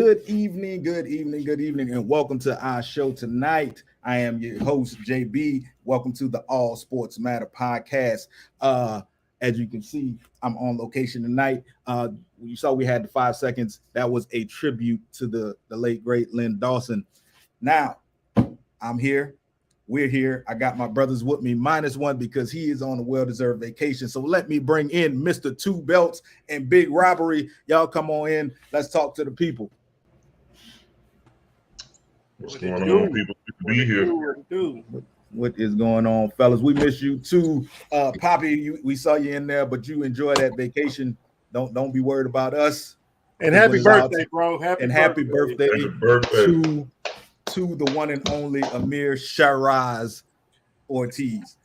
Good evening, and welcome to our show tonight. I am your host, JB. Welcome to the All Sports Matter podcast. As you can see, I'm on location tonight. You saw we had the 5 seconds. That was a tribute to the late, great Len Dawson. Now, I'm here. We're here. I got my brothers with me, -1 because he is on a well-deserved vacation. So let me bring in Mr. Two Belts and Big Robbery. Y'all come on in. Let's talk to the people. What's going on, people? Good to be here. What is going on, fellas? We miss you too. Poppy, we saw you in there, but you enjoy that vacation. Don't be worried about us. And happy birthday, bro. Happy birthday to the one and only Amir Shiraz Ortiz.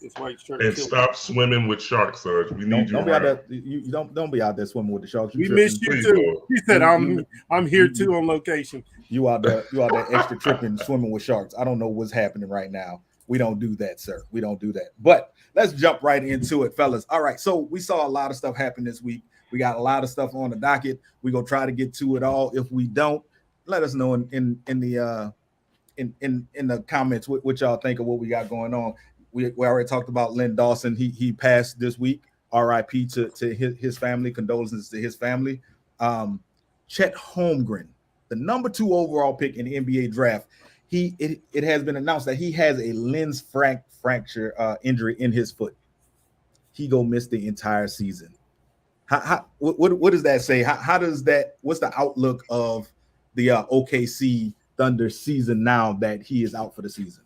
And stop swimming with sharks, Serge. We need you. Don't be out there swimming with the sharks. We miss you too. He said, "I'm here too on location." You out there extra tripping, swimming with sharks. I don't know what's happening right now. We don't do that, sir. We don't do that. But let's jump right into it, fellas. All right. So we saw a lot of stuff happen this week. We got a lot of stuff on the docket. We're gonna try to get to it all. If we don't, let us know in the comments what y'all think of what we got going on. We already talked about Len Dawson. He passed this week. R.I.P. to his family. Condolences to his family. Chet Holmgren, the number 2 overall pick in the NBA draft. It has been announced that he has a lens fracture injury in his foot. He go miss the entire season. What does that say? How does that? What's the outlook of the OKC Thunder season now that he is out for the season?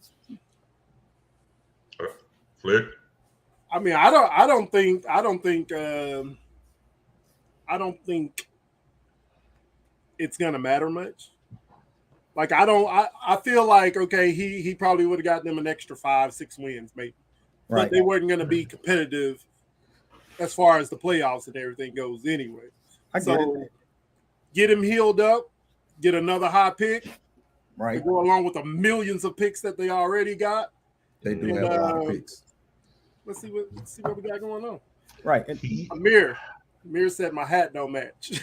Flick. I mean, I don't think it's gonna matter much. Like I feel like okay, he probably would have gotten them an extra 5-6 wins, maybe, right. But they weren't gonna be competitive as far as the playoffs and everything goes anyway. Get him healed up, get another high pick. Right. To go along with the millions of picks that they already got. They do have a lot of picks. Let's see what we got going on. Right. And Amir said my hat don't match.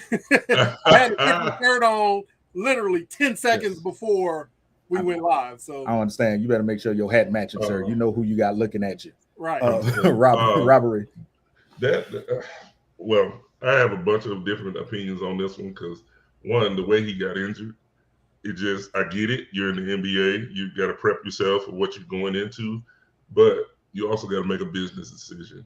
I had to put my shirt on literally 10 seconds before we went live. So I understand. You better make sure your hat matches, sir. You know who you got looking at you. Right. Robbery. Well, I have a bunch of different opinions on this one because one, the way he got injured. I get it. You're in the NBA. You got to prep yourself for what you're going into, but you also got to make a business decision.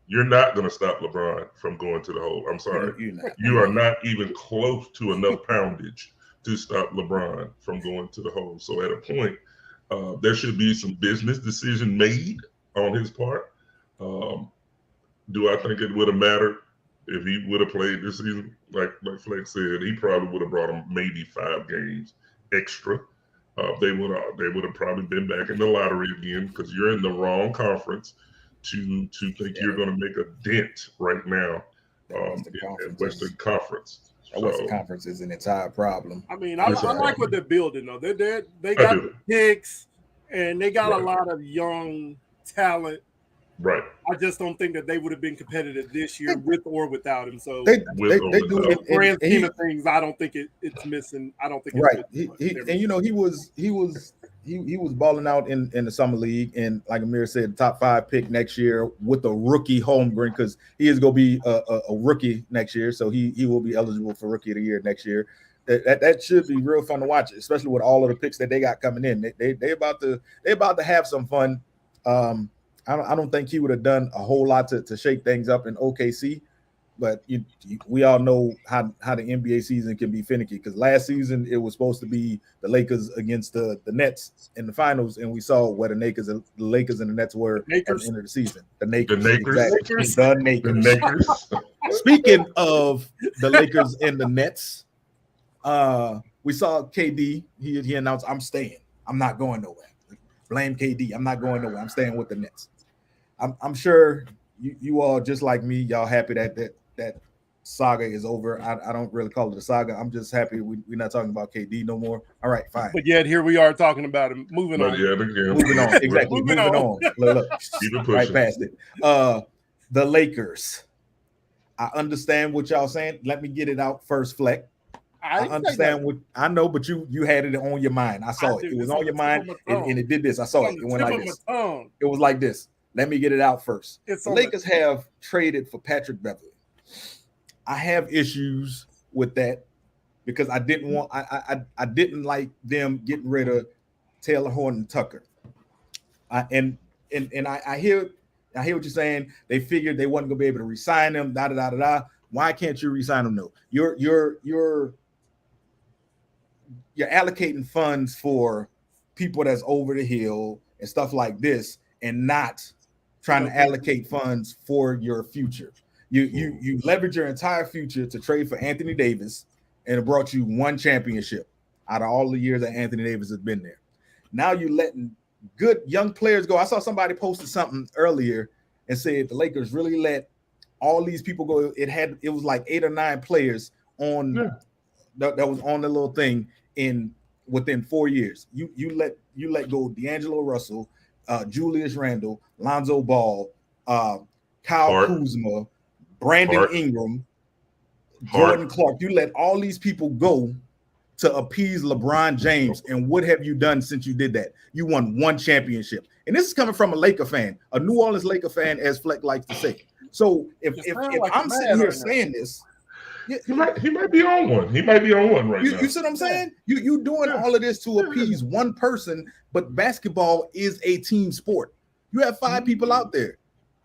You're not going to stop LeBron from going to the hole. I'm sorry. You are not even close to enough poundage to stop LeBron from going to the hole. So at a point, there should be some business decision made on his part. Do I think it would have mattered? If he would have played this season, like Flex said, he probably would have brought him maybe 5 games extra. They would have probably been back in the lottery again because you're in the wrong conference to think you're going to make a dent right now in Western Conference. Western Conference is an entire problem. I mean, I like what they're building though. They got picks and they got a lot of young talent. Right. I just don't think that they would have been competitive this year with or without him. So they do it. In the grand scheme of things, I don't think it's missing. I don't think it's right. He was balling out in the summer league, and like Amir said, top 5 pick next year with a rookie Holmgren because he is going to be a rookie next year, so he will be eligible for rookie of the year next year. That should be real fun to watch, especially with all of the picks that they got coming in. They about to have some fun. I don't think he would have done a whole lot to shake things up in OKC, but we all know how the NBA season can be finicky because last season it was supposed to be the Lakers against the Nets in the finals, and we saw where the Lakers and the Nets were at the end of the season. The Lakers. Speaking of the Lakers and the Nets, we saw KD. He announced, "I'm staying. I'm not going nowhere." Blame KD. I'm not going nowhere. I'm staying with the Nets. I'm sure you all, just like me, y'all happy that saga is over. I don't really call it a saga. I'm just happy we're not talking about KD no more. All right, fine. But yet here we are talking about him. Moving on. Moving on. Exactly. Moving on. Look, right past it. The Lakers. I understand what y'all saying. Let me get it out first, Fleck. I understand what I know, but you had it on your mind. I saw it. It was on your mind, and it did this. I saw it. It went like this. It was like this. Let me get it out first. The Lakers have traded for Patrick Beverley. I have issues with that because I didn't want. I didn't like them getting rid of Taylor Horton Tucker. And I hear what you're saying. They figured they wasn't gonna be able to re-sign them. Da da da da da. Why can't you re-sign them? No, you're allocating funds for people that's over the hill and stuff like this, and not trying to allocate funds for your future. You leverage your entire future to trade for Anthony Davis, and it brought you one championship out of all the years that Anthony Davis has been there. Now you're letting good young players go. I saw somebody posted something earlier and said the Lakers really let all these people go. It was like 8 or 9 players on that was on the little thing within 4 years. You let go D'Angelo Russell, Julius Randle, Lonzo Ball, Kyle Kuzma, Brandon Ingram, Jordan Clark. You let all these people go to appease LeBron James. And what have you done since you did that? You won one championship. And this is coming from a Laker fan, a New Orleans Laker fan, as Fleck likes to say. So if I'm sitting here saying this, he might be on one. He might be on one right now. You see what I'm saying? You doing all of this to appease one person, but basketball is a team sport. You have 5 people out there.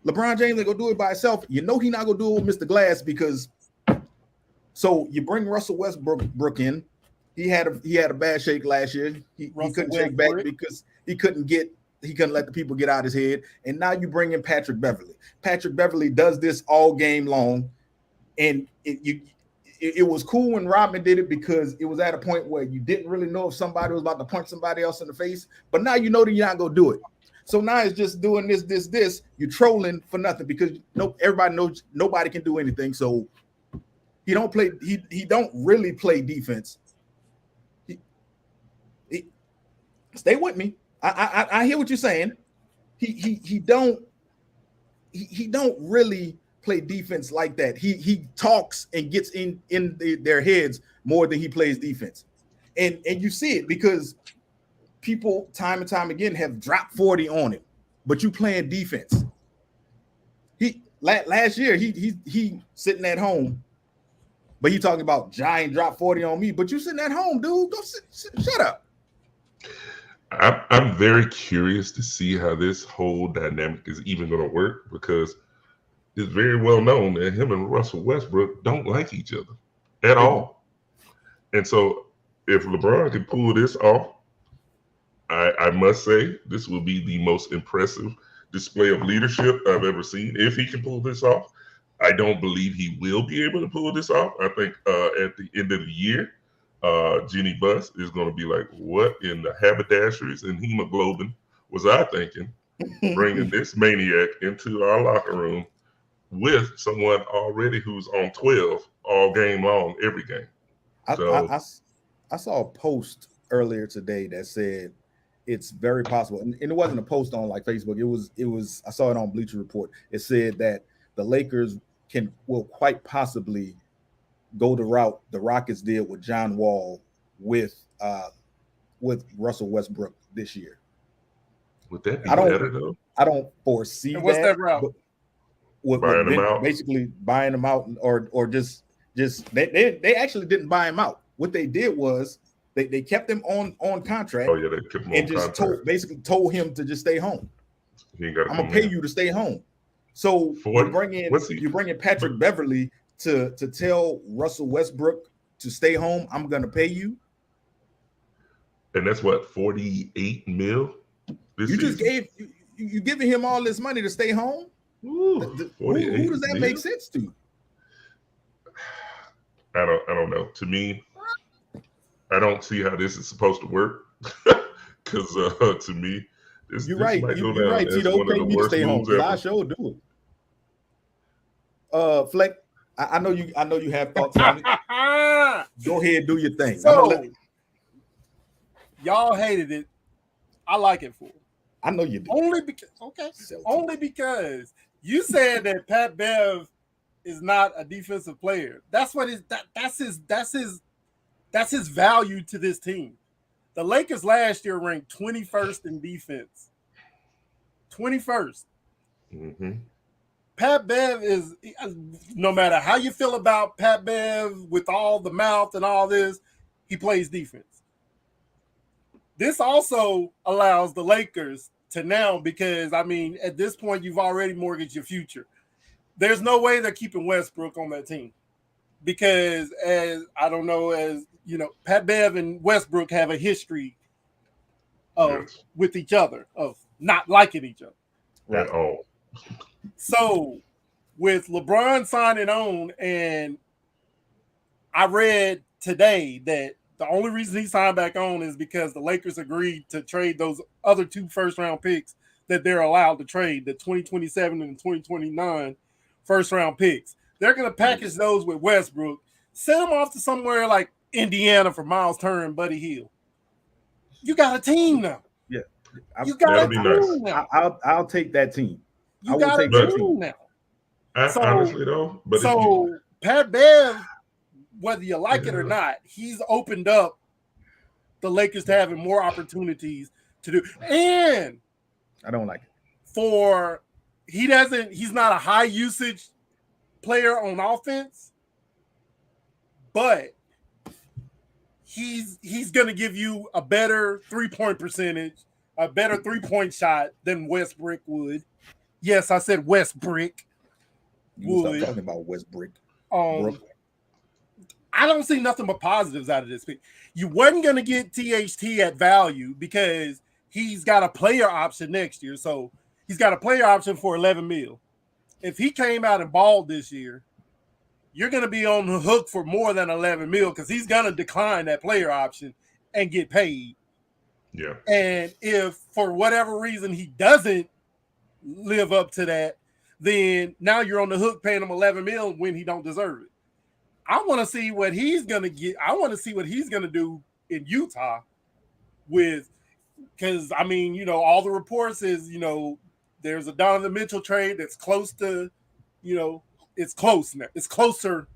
LeBron James ain't gonna do it by himself. You know he not gonna do it with Mr. Glass because. So you bring Russell Westbrook in. He had a bad shake last year. He couldn't shake back because he couldn't let the people get out his head. And now you bring in Patrick Beverley. Patrick Beverley does this all game long, and it was cool when Rodman did it because it was at a point where you didn't really know if somebody was about to punch somebody else in the face. But now you know that you're not gonna do it. So now it's just doing this. You're trolling for nothing because everybody knows nobody can do anything. So he don't play. He don't really play defense. Stay with me. I hear what you're saying. He don't really play defense like that. He talks and gets in their heads more than he plays defense, and you see it because people time and time again have dropped 40 on him, but you playing defense. Last year he sitting at home, but he talking about giant drop 40 on me, but you sitting at home, dude. Go shut up. I'm very curious to see how this whole dynamic is even going to work because it's very well known that him and Russell Westbrook don't like each other at all. And so if LeBron can pull this off, I must say this will be the most impressive display of leadership I've ever seen. If he can pull this off, I don't believe he will be able to pull this off. I think at the end of the year, Jeannie Buss is going to be like, what in the haberdasheries and hemoglobin was I thinking, bringing this maniac into our locker room with someone already who's on 12 all game long, every game. I saw a post earlier today that said it's very possible, and it wasn't a post on like Facebook. It was. I saw it on Bleacher Report. It said that the Lakers will quite possibly go the route the Rockets did with John Wall with Russell Westbrook this year. Would that be better though? I don't foresee what's that route? Buying them out, basically buying them out, or just they actually didn't buy him out. What they did was they kept him on contract. Oh yeah, they kept him and on just contract. told him to just stay home. He ain't got. I'm gonna pay you to stay home. So you bring in Patrick Beverley to tell Russell Westbrook to stay home. I'm gonna pay you. And that's what, 48 mil. You just you giving him all this money to stay home. Ooh, who does that make sense to? I don't know. To me, I don't see how this is supposed to work. Because to me, you're right. You're right, Tito. Pay me to stay home. I sure do it. Fleck, I know you have thoughts on it. Go ahead, do your thing. So, y'all hated it. I like it for him. I know you do. Only because you said that Pat Bev is not a defensive player. That's what that's his That's his value to this team. The Lakers last year ranked 21st in defense. 21st. Mm-hmm. Pat Bev is, no matter how you feel about Pat Bev with all the mouth and all this, he plays defense. This also allows the Lakers to now, because, I mean, at this point, you've already mortgaged your future. There's no way they're keeping Westbrook on that team because, as you know, Pat Bev and Westbrook have a history of with each other, of not liking each other. At all. So with LeBron signing on, and I read today that the only reason he signed back on is because the Lakers agreed to trade those other 2 first-round picks that they're allowed to trade, the 2027 and 2029 first-round picks. They're going to package those with Westbrook, send them off to somewhere like Indiana for Miles Turner and Buddy Hield. You got a team now. Yeah. You got a team now. I'll take that team. You got a team now. Honestly, though. But so Pat Bev, whether you like it or not, he's opened up the Lakers to having more opportunities to do. And I don't like it. He's not a high usage player on offense, but he's going to give you a better 3-point percentage, a better 3-point shot than Westbrook would. Yes, I said Westbrook. You stop talking about Westbrook. I don't see nothing but positives out of this pick. You wasn't going to get THT at value because he's got a player option next year. So he's got a player option for $11 million. If he came out and balled this year, you're going to be on the hook for more than $11 million because he's going to decline that player option and get paid. Yeah. And if for whatever reason he doesn't live up to that, then now you're on the hook paying him $11 million when he don't deserve it. I want to see what he's going to get. I want to see what he's going to do in Utah because, I mean, you know, all the reports is, you know, there's a Donovan Mitchell trade that's close to, you know, it's close now. It's closer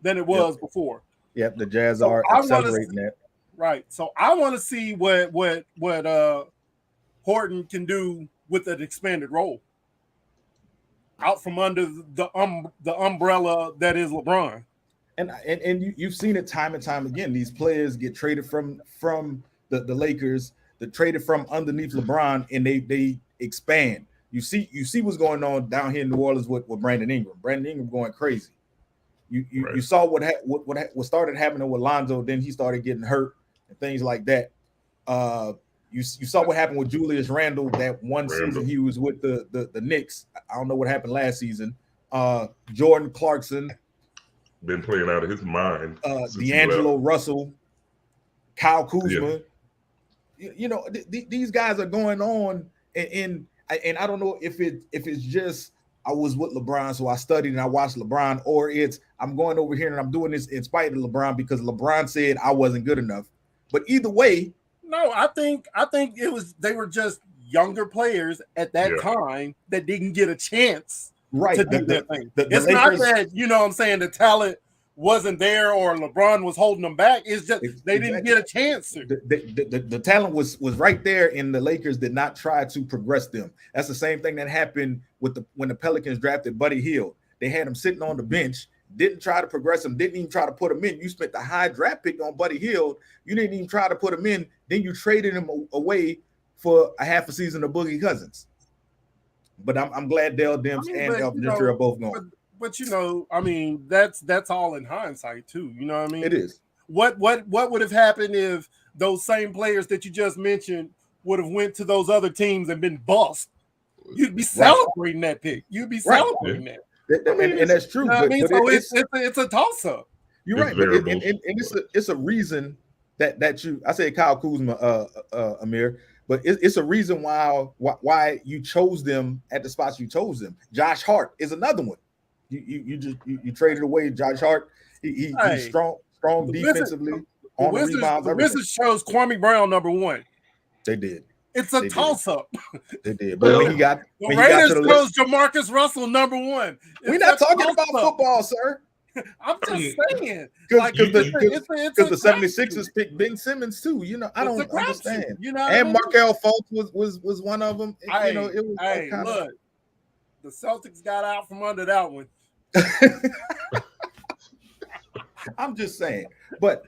than it was before. Yep, the Jazz are accelerating that. Right. So I want to see what Horton can do with an expanded role out from under the umbrella that is LeBron. And you've seen it time and time again. These players get traded from the Lakers, they're traded from underneath LeBron, and they expand. You see what's going on down here in New Orleans with Brandon Ingram. Brandon Ingram going crazy. You saw what started happening with Lonzo. Then he started getting hurt and things like that. You saw what happened with Julius Randle that one season he was with the Knicks. I don't know what happened last season. Jordan Clarkson been playing out of his mind. D'Angelo Russell, Kyle Kuzma. Yeah. You know, these guys are going on, and I don't know if it's just I was with LeBron, so I studied and I watched LeBron, or it's I'm going over here and I'm doing this in spite of LeBron because LeBron said I wasn't good enough. But either way, no, I think they were just younger players at that time that didn't get a chance to do their thing. It's not that, you know what I'm saying, the talent wasn't there or LeBron was holding them back. It's just they didn't get a chance to. The talent was right there, and the Lakers did not try to progress them. That's the same thing that happened when the Pelicans drafted Buddy Hield. They had him sitting on the bench, didn't try to progress him, didn't even try to put him in. You spent the high draft pick on Buddy Hield. You didn't even try to put him in. Then you traded him away for a half a season of Boogie Cousins. But I'm glad Dell Demps and Elton Gentry are both gone. But you know, I mean, that's all in hindsight too. You know what I mean? It is. What would have happened if those same players that you just mentioned would have went to those other teams and been bust? You'd be celebrating that pick. You'd be celebrating that. And that's true. You know what I mean? So it's a toss up. You're right, and it's a reason that you. I say Kyle Kuzma, Amir. But it's a reason why you chose them at the spots you chose them. Josh Hart is another one. You traded away Josh Hart. He's strong defensively on the rebounds. The Wizards chose Kwame Brown number 1. They did. It's a toss up. They did. But when he got the Raiders chose Jamarcus Russell number 1. We're not talking about football, sir. I'm just saying. Because the 76ers picked Ben Simmons too. I don't understand. And Markelle Fultz was one of them. Hey, it was look, the Celtics got out from under that one. I'm just saying. But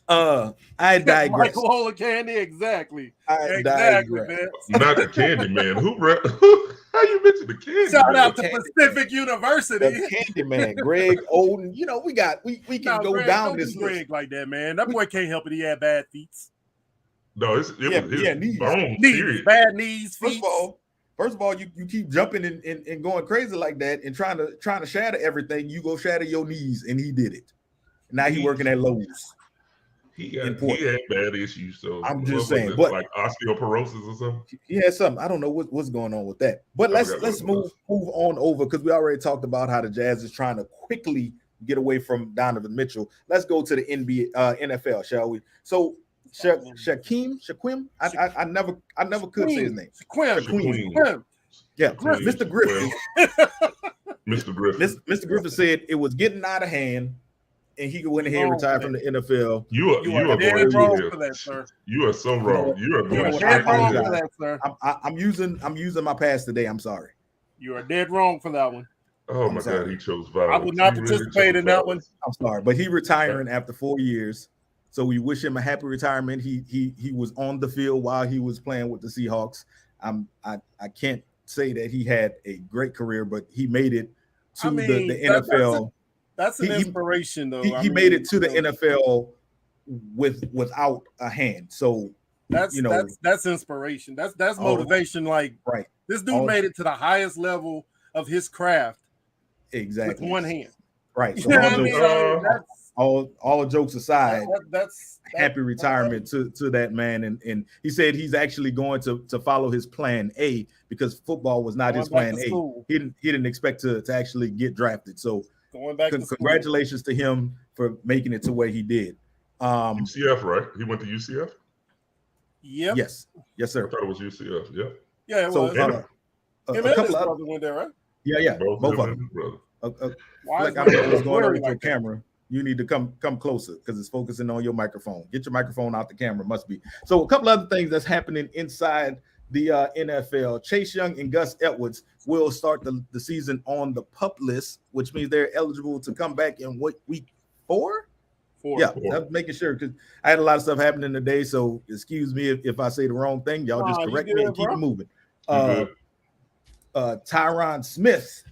I digress. Michael Olacandy, exactly. Exactly, man. Not the Candy Man. How you mentioned the Candy Shout Man? out to Pacific University. The Candy Man, Greg Oden. We can go Greg, down don't this do list. Greg like that, man. That boy can't help it. He had bad feet. No, it was knees. bones. Knees, bad knees, feet. First of all, you keep jumping and going crazy like that and trying to shatter everything. You go shatter your knees, and he did it. Now he working at Lowe's. He had bad issues, so I'm just saying, but like osteoporosis or something. He had something. I don't know what's going on with that. But let's move on over because we already talked about how the Jazz is trying to quickly get away from Donovan Mitchell. Let's go to the NFL, shall we? So Shaquem, I never could say his name. Shaquem. Yeah, Mr. Griffin. Mr. Griffin. Mr. Griffin said it was getting out of hand. And he could win ahead and retire from the NFL. You are dead wrong for that, sir. You are so wrong. You are going dead wrong for that, sir. I'm using my pass today. I'm sorry. You are dead wrong for that one. Oh my God, he chose violence. I would not participate in that one. I'm sorry, but he retiring after 4 years. So we wish him a happy retirement. He was on the field while he was playing with the Seahawks. I can't say that he had a great career, but he made it to the NFL. That's an inspiration, though. He made it to the NFL without a hand. So that's inspiration. That's motivation. Like this dude made it to the highest level of his craft. Exactly. With one hand. Right. So all jokes aside, that's happy retirement to that man. And he said he's actually going to follow his plan A because football was not his plan A. He didn't expect to actually get drafted. So going back congratulations to him for making it to where he did. UCF, right? He went to UCF? Yep. Yes, sir. I thought it was UCF. Yeah. Yeah, it was. A couple of others went there, right? Yeah. Both of them. I don't know what's going on with your camera. You need to come closer because it's focusing on your microphone. Get your microphone out the camera. Must be. So a couple other things that's happening inside the NFL. Chase Young and Gus Edwards will start the season on the PUP list, which means they're eligible to come back in week 4? Yeah, I'm making sure because I had a lot of stuff happening today. So excuse me if I say the wrong thing. Y'all just correct me and keep it moving. Tyron Smith,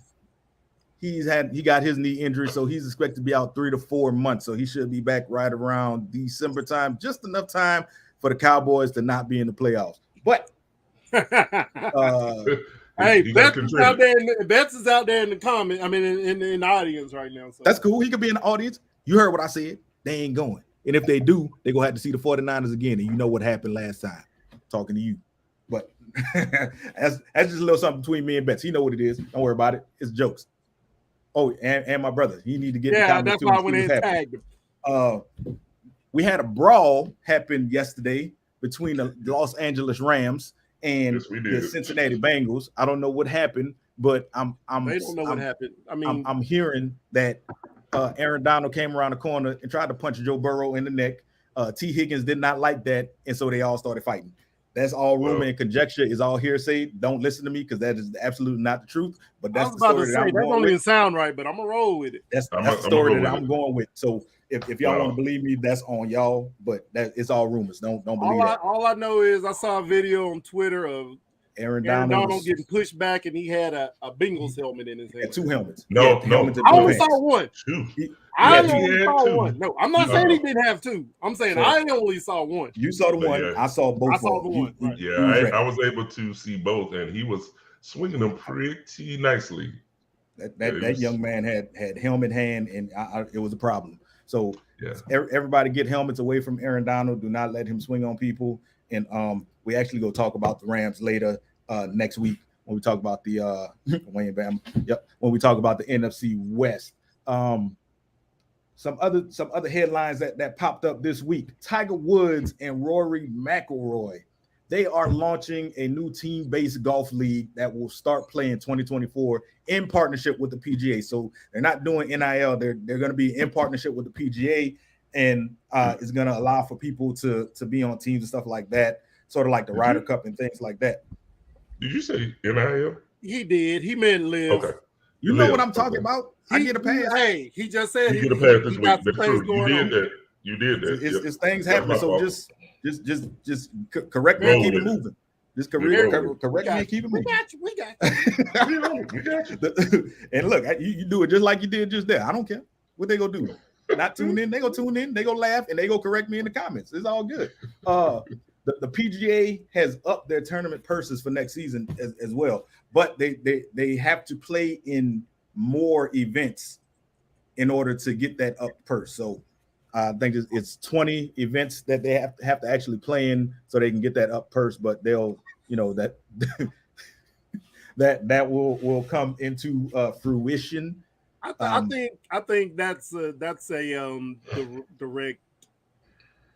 he got his knee injury, so he's expected to be out 3 to 4 months. So he should be back right around December time, just enough time for the Cowboys to not be in the playoffs. But hey, Betts is out there in the comment. I mean, in the audience right now. So. That's cool. He could be in the audience. You heard what I said. They ain't going. And if they do, they're going to have to see the 49ers again. And you know what happened last time. Talking to you. But that's just a little something between me and Betts. He know what it is. Don't worry about it. It's jokes. Oh, and my brother. He need to get the that's why I went in and tagged him. We had a brawl happen yesterday between the Los Angeles Rams and the Cincinnati Bengals. I don't know what happened, but they don't know what happened. I mean, I'm hearing that Aaron Donald came around the corner and tried to punch Joe Burrow in the neck. T. Higgins did not like that, and so they all started fighting. That's all rumor and conjecture. Is all hearsay. Don't listen to me because that is absolutely not the truth. But that's the story that I'm going with. That don't even sound right, but I'm gonna roll with it. That's the story that I'm going with. So if y'all want to believe me, that's on y'all. But it's all rumors. Don't believe that. All I know is I saw a video on Twitter of Aaron Donald getting pushed back, and he had a Bengals helmet in his hand. 2 helmets. No. I only saw one. 2. I only saw one. No, I'm not saying he didn't have 2. I'm saying I only saw one. You saw the one. Yeah. I saw both. I saw the one. Right. I was able to see both, and he was swinging them pretty nicely. That young man had helmet hand, and it was a problem. So everybody get helmets away from Aaron Donald. Do not let him swing on people. And we actually go talk about the Rams later next week when we talk about the Wayne Bam. Yep, when we talk about the NFC West. Some other headlines that popped up this week. Tiger Woods and Rory McIlroy they are launching a new team-based golf league that will start playing 2024 in partnership with the PGA. So they're not doing NIL. They're going to be in partnership with the PGA, and it's going to allow for people to be on teams and stuff like that, sort of like the Ryder Cup and things like that. Did you say NIL? He did. He meant live. Okay. You know what I'm talking about? I get a pass. Hey, he just said you get a pass this week. got That's some things true. going on. You did that. It's things happening. So just correct me and keep it moving. Just correct me and keep it moving. We got you. And look, you do it just like you did just there. I don't care what they gonna do. Not tune in. They gonna tune in. They gonna laugh and they gonna correct me in the comments. It's all good. The PGA has upped their tournament purses for next season as well, but they have to play in more events in order to get that up purse. So I think it's 20 events that they have to actually play in so they can get that up purse. But they'll, that that will come into fruition. I think that's a direct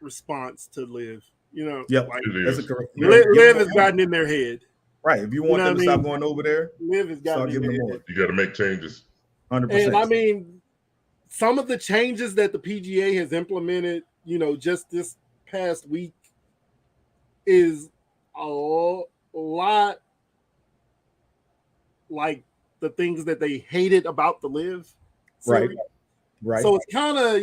response to live. Yep, like, that's a correct. Live has gotten in their head. Right. If you want them to stop going over there, Live has gotten in their head. You got to make changes. 100%. And I mean, some of the changes that the PGA has implemented, just this past week, is a lot like the things that they hated about the Live series. Right. So it's kind of,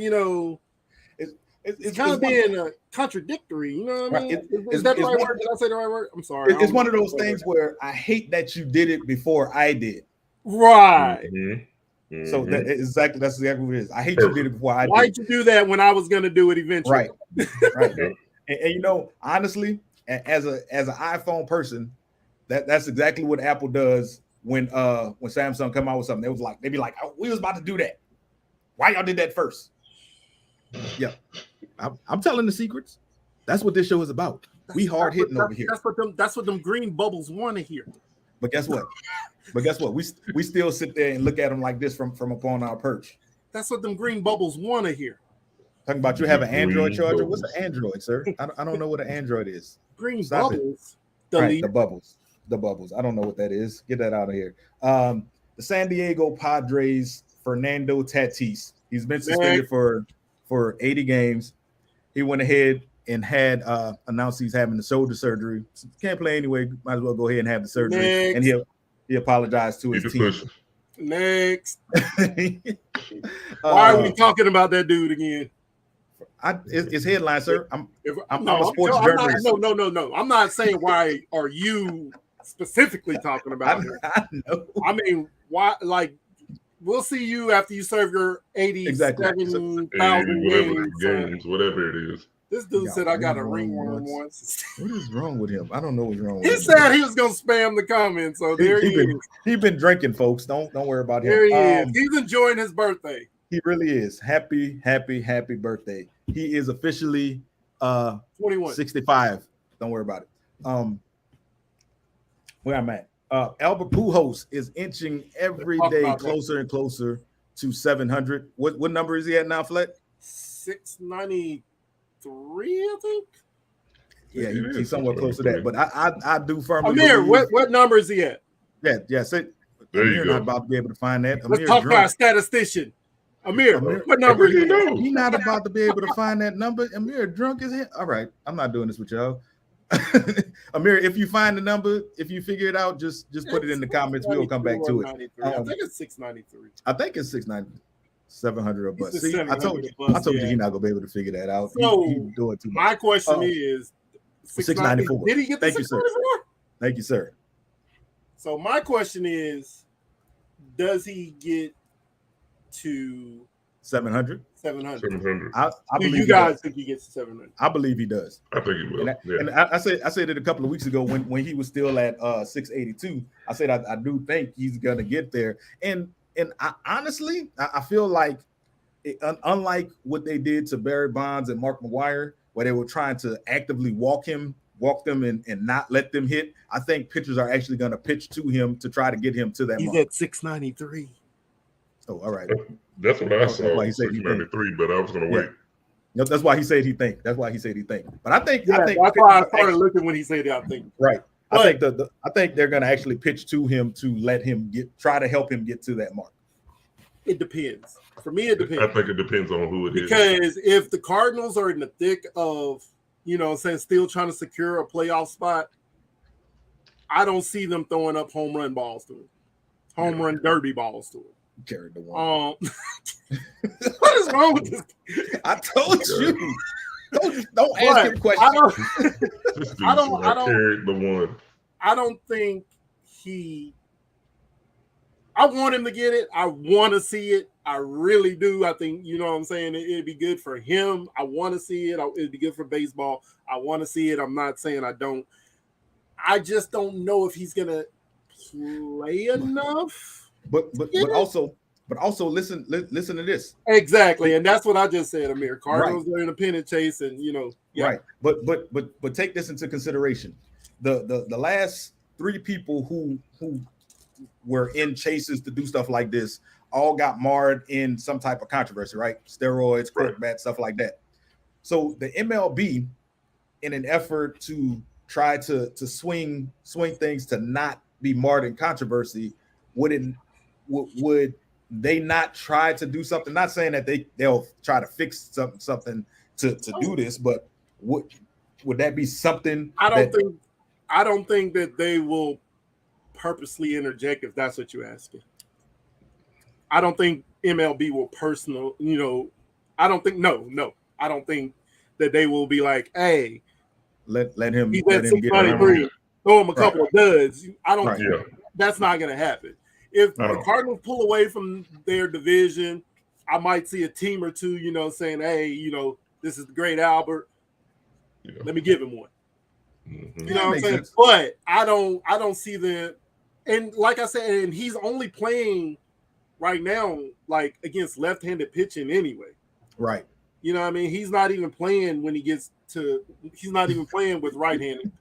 it's kind of being contradictory. You know what I mean? Is that the right word? Did I say the right word? I'm sorry. It's one of those things where I hate that you did it before I did. Right. Mm-hmm. So that's exactly what it is. I hate you did it before I did. Why'd you do that when I was going to do it eventually? Right. And honestly, as an iPhone person, that's exactly what Apple does when Samsung come out with something. They'd be like, oh, we was about to do that. Why y'all did that first? Yeah. I'm telling the secrets. That's what this show is about. We hard hitting over here. That's what them green bubbles want to hear. But guess what? We still sit there and look at them like this from upon our perch. That's what them green bubbles want to hear. Talking about you have an Android charger. What's an Android, sir? I don't know what an Android is. Green Stop bubbles. Right, the bubbles. I don't know what that is. Get that out of here. The San Diego Padres, Fernando Tatis. He's been suspended for 80 games. He went ahead and had announced he's having the shoulder surgery. Can't play anyway. Might as well go ahead and have the surgery. Next. And he apologized to his team. Next. Why are we talking about that dude again? It's headline, sir. I'm a sports journalist. No. I'm not saying why are you specifically talking about it. I know. I mean, why? Like, we'll see you after you serve your 87,000 games, whatever it is. This dude said I got a ringworm once. What is wrong with him? I don't know what's wrong with him. He said he was gonna spam the comments, so there he is. He's been drinking, folks. Don't worry about him. There he is. He's enjoying his birthday. He really is. Happy birthday. He is officially 21. 65. Don't worry about it. Where I'm at. Albert Pujols is inching every day closer and closer to 700. What number is he at now, Fleck? 693, I think. Yeah, he's somewhere close to that. But I do firmly Amir, what number is he at? Yeah. Amir's not about to be able to find that. Let's talk about a statistician. Amir, what number is he? He's not about to be able to find that number. Amir, drunk as hell. All right, I'm not doing this with y'all. Amir, if you find the number, if you figure it out, just put it in the comments. We'll come back to it. I think it's 693. I think it's 690, 700 or bust. See, I told you he's not gonna be able to figure that out. So he's doing too much. My question is 694. Did he get the 694? Thank you, sir. So my question is, does he get to 700? 700. I believe you guys think he gets to 700? I believe he does. I think he will. And I said it a couple of weeks ago when he was still at 682. I said I do think he's gonna get there. And I honestly feel like unlike what they did to Barry Bonds and Mark McGwire, where they were trying to actively walk them and not let them hit, I think pitchers are actually going to pitch to him to try to get him to that He's mark. At 693. Oh, all right. That's what I saw, 693, but I was going to wait. That's why he said he think. That's why he said he think. But I think that's why I started looking when he said that. I think right. But, I think they're going to actually pitch to him to let him try to help him get to that mark. It depends. For me, it depends. I think it depends on who it is. Because if the Cardinals are in the thick of, still trying to secure a playoff spot, I don't see them throwing up home run balls to him, home run derby balls to him. Carried the one. What is wrong with this? I told you. Don't ask him questions. I carried the one. I don't think I want him to get it. I want to see it. I really do. I think, you know what I'm saying? It'd be good for him. I want to see it. It'd be good for baseball. I want to see it. I'm not saying I don't. I just don't know if he's going to play enough. But also listen to this. Exactly. And that's what I just said, Amir. Cardinals are in a pennant chase and, Yeah. Right. But take this into consideration. The last three people who were in chases to do stuff like this all got marred in some type of controversy, right? Steroids, cork bat, stuff like that. So the MLB, in an effort to try to swing things to not be marred in controversy, would they not try to do something? Not saying that they'll try to fix something to do this, but would that be something? I don't think that they will purposely interject, if that's what you're asking. I don't think MLB will I don't think I don't think that they will be like, hey, let him he's let at him get 693, throw him a couple of duds. I don't that's not gonna happen. If the Cardinals pull away from their division, I might see a team or two, saying, hey, this is the great Albert. Yeah. Let me give him one. Mm-hmm. You know what I'm saying? Sense. But I don't see the, and like I said, and he's only playing right now like against left-handed pitching anyway. Right. You know what I mean? He's not even playing when he gets to. He's not even playing with right-handed.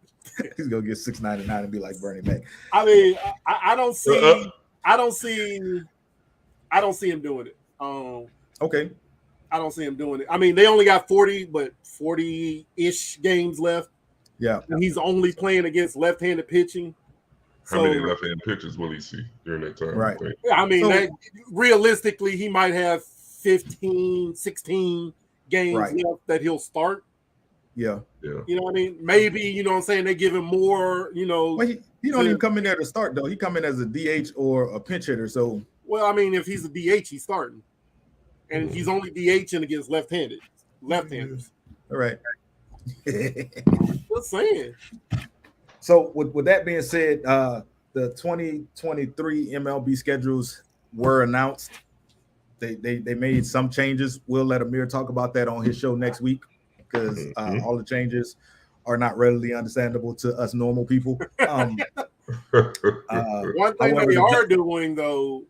He's gonna get 699 and be like Bernie Mac. I mean, I don't see. I don't see him doing it. Okay. I don't see him doing it. I mean, they only got 40-ish games left. Yeah. And he's only playing against left-handed pitching. How many left-handed pitches will he see during that time? Right. I mean, realistically, he might have 15, 16 games left that he'll start. Yeah. Yeah. You know what I mean? Maybe, you know what I'm saying, they give him more, Well, he don't even come in there to start, though. He come in as a DH or a pinch hitter. So, well, I mean, if he's a DH, he's starting. And he's only DHing against left-handers. All right. Just saying. So, with that being said, the 2023 MLB schedules were announced. They made some changes. We'll let Amir talk about that on his show next week because all the changes are not readily understandable to us normal people. One thing that we are doing, though,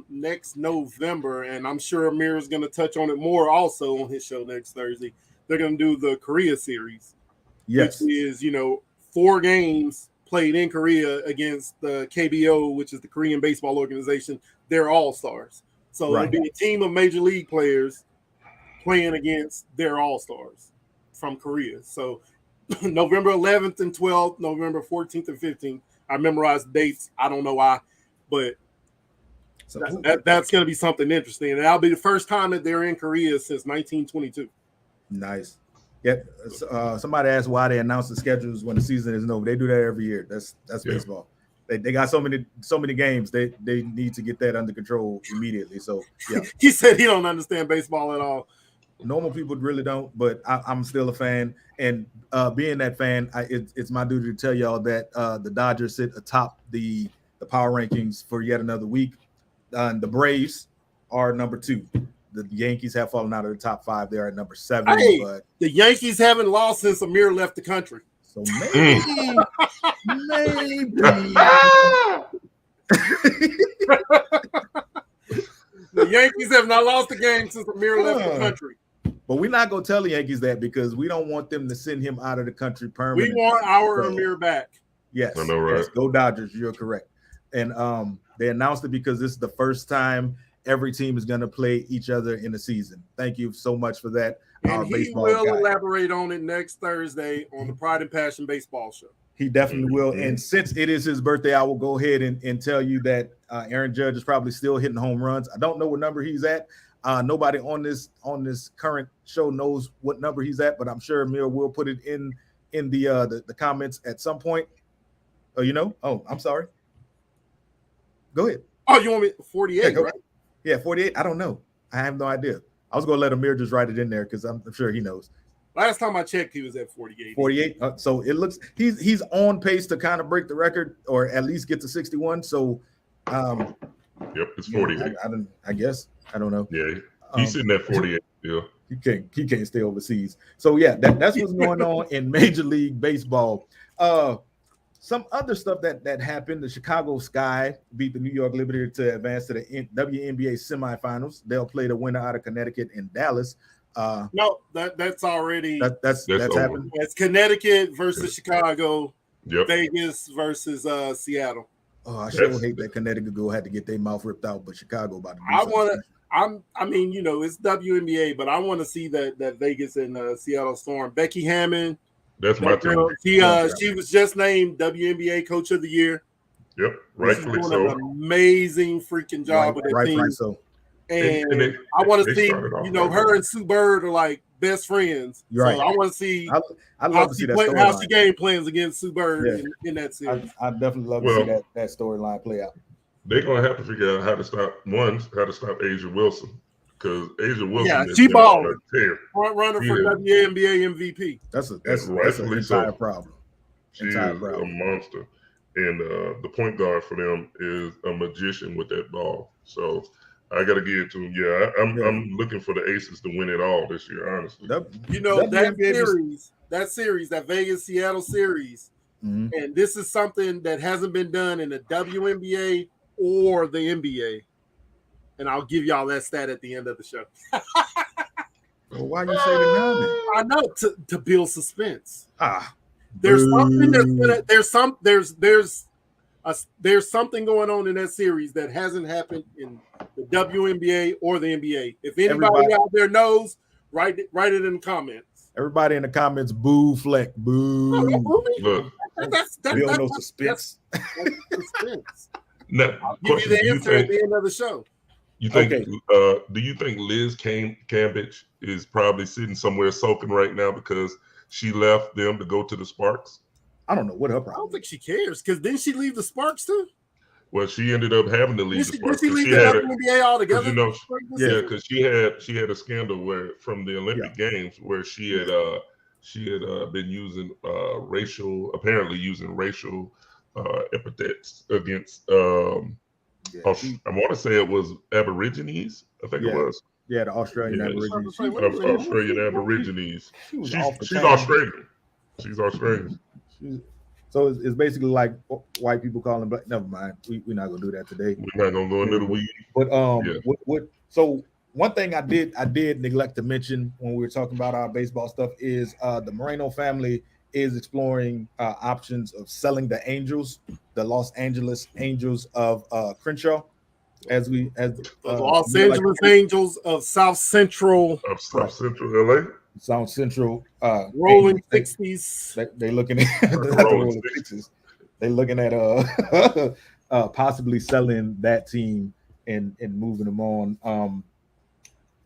next November, and I'm sure Amir is going to touch on it more also on his show next Thursday, they're going to do the Korea series. Yes. Which is, 4 games played in Korea against the KBO, which is the Korean baseball organization. They're all-stars. So it'll be a team of major league players playing against their all-stars from Korea. So November 11th and 12th, November 14th and 15th. I memorized dates. I don't know why, but that's going to be something interesting. And that'll be the first time that they're in Korea since 1922. Nice. Yeah. Somebody asked why they announce the schedules when the season isn't over. They do that every year. That's baseball. They got so many games. They need to get that under control immediately. So yeah. He said he don't understand baseball at all. Normal people really don't, but I'm still a fan. And being that fan, it's my duty to tell y'all that the Dodgers sit atop the power rankings for yet another week. The Braves are number 2. The Yankees have fallen out of the top 5. They're at number 7. Hey, but the Yankees haven't lost since Amir left the country. So maybe. The Yankees have not lost a game since Amir left the country. But we're not going to tell the Yankees that because we don't want them to send him out of the country permanently. We want our Amir back. Yes. I know, right? Yes, go Dodgers. You're correct. And they announced it because this is the first time every team is going to play each other in the season. Thank you so much for that. our And he baseball will guy. elaborate on it next Thursday on the Pride and Passion Baseball Show. He definitely will. Mhm. And since it is his birthday, I will go ahead and tell you that Aaron Judge is probably still hitting home runs. I don't know what number he's at. Nobody on this current show knows what number he's at, but I'm sure Amir will put it in the comments at some point. Oh, you know? Oh, I'm sorry. Go ahead. Oh, you want me 48, Yeah, right? Yeah, 48. I don't know. I have no idea. I was going to let Amir just write it in there because I'm sure he knows. Last time I checked, he was at 48. 48. So it looks he's on pace to kind of break the record or at least get to 61. So, Yep, it's 48. I guess I don't know. Yeah, he's sitting at 48 still. He can't stay overseas. So yeah, that's what's going on in Major League Baseball. Some other stuff that happened. The Chicago Sky beat the New York Liberty to advance to the WNBA semifinals. They'll play the winner out of Connecticut in Dallas. No, that's already That's happened. It's Connecticut versus Chicago. Yep. Vegas versus Seattle. Oh, I sure hate that Connecticut girl had to get their mouth ripped out, but Chicago about to do something. I mean, you know, it's WNBA, but I want to see that Vegas and Seattle Storm. Becky Hammond. That's my team. She was just named WNBA Coach of the Year. Yep, rightfully She's so. doing an amazing freaking job with that team. Right, so. And I want to see, you know, her and Sue Bird are like best friends. You're right. So I want to see I love to see that how she game plans against Sue Bird in that series. I definitely love to see that storyline play out. They're gonna have to figure out how to stop Asia Wilson, because Asia Wilson, yeah, she balled front runner for WNBA MVP. That's an entire problem. She is a monster, and the point guard for them is a magician with that ball. So I got to give it to him. Yeah, I'm looking for the Aces to win it all this year, honestly. You know, that series, that Vegas Seattle series, and this is something that hasn't been done in the WNBA or the NBA. And I'll give y'all that stat at the end of the show. Well, why you say the number? I know, to build suspense. There's there's something going on in that series that hasn't happened in the WNBA or the NBA. If anybody out there knows, write it in the comments. Everybody in the comments, boo Fleck, boo. Look, that's no suspense. That's suspense. Now, I'll give you the answer at the end of the show. You think? Do you think Liz Cambage is probably sitting somewhere soaking right now because she left them to go to the Sparks? I don't know what her problem. I don't think she cares, because didn't she leave the Sparks too? Well, she ended up having to leave the Sparks. Did she leave the WNBA altogether? You know, yeah, because she had a scandal where from the Olympic Games where she had been using racial epithets against I want to say it was Aborigines. I think it was. Yeah, the Australian Aborigines. Australian Aborigines. She's Australian. She's Australian. So it's basically like white people calling black. Never mind. We're not gonna do that today. We're not gonna go into the weeds. But so one thing I did neglect to mention when we were talking about our baseball stuff is the Moreno family is exploring options of selling the Los Angeles Angels of Crenshaw, the Los Angeles Angels of South Central LA. South Central rolling 60s. They looking at the rolling 60s. They looking at possibly selling that team and moving them on.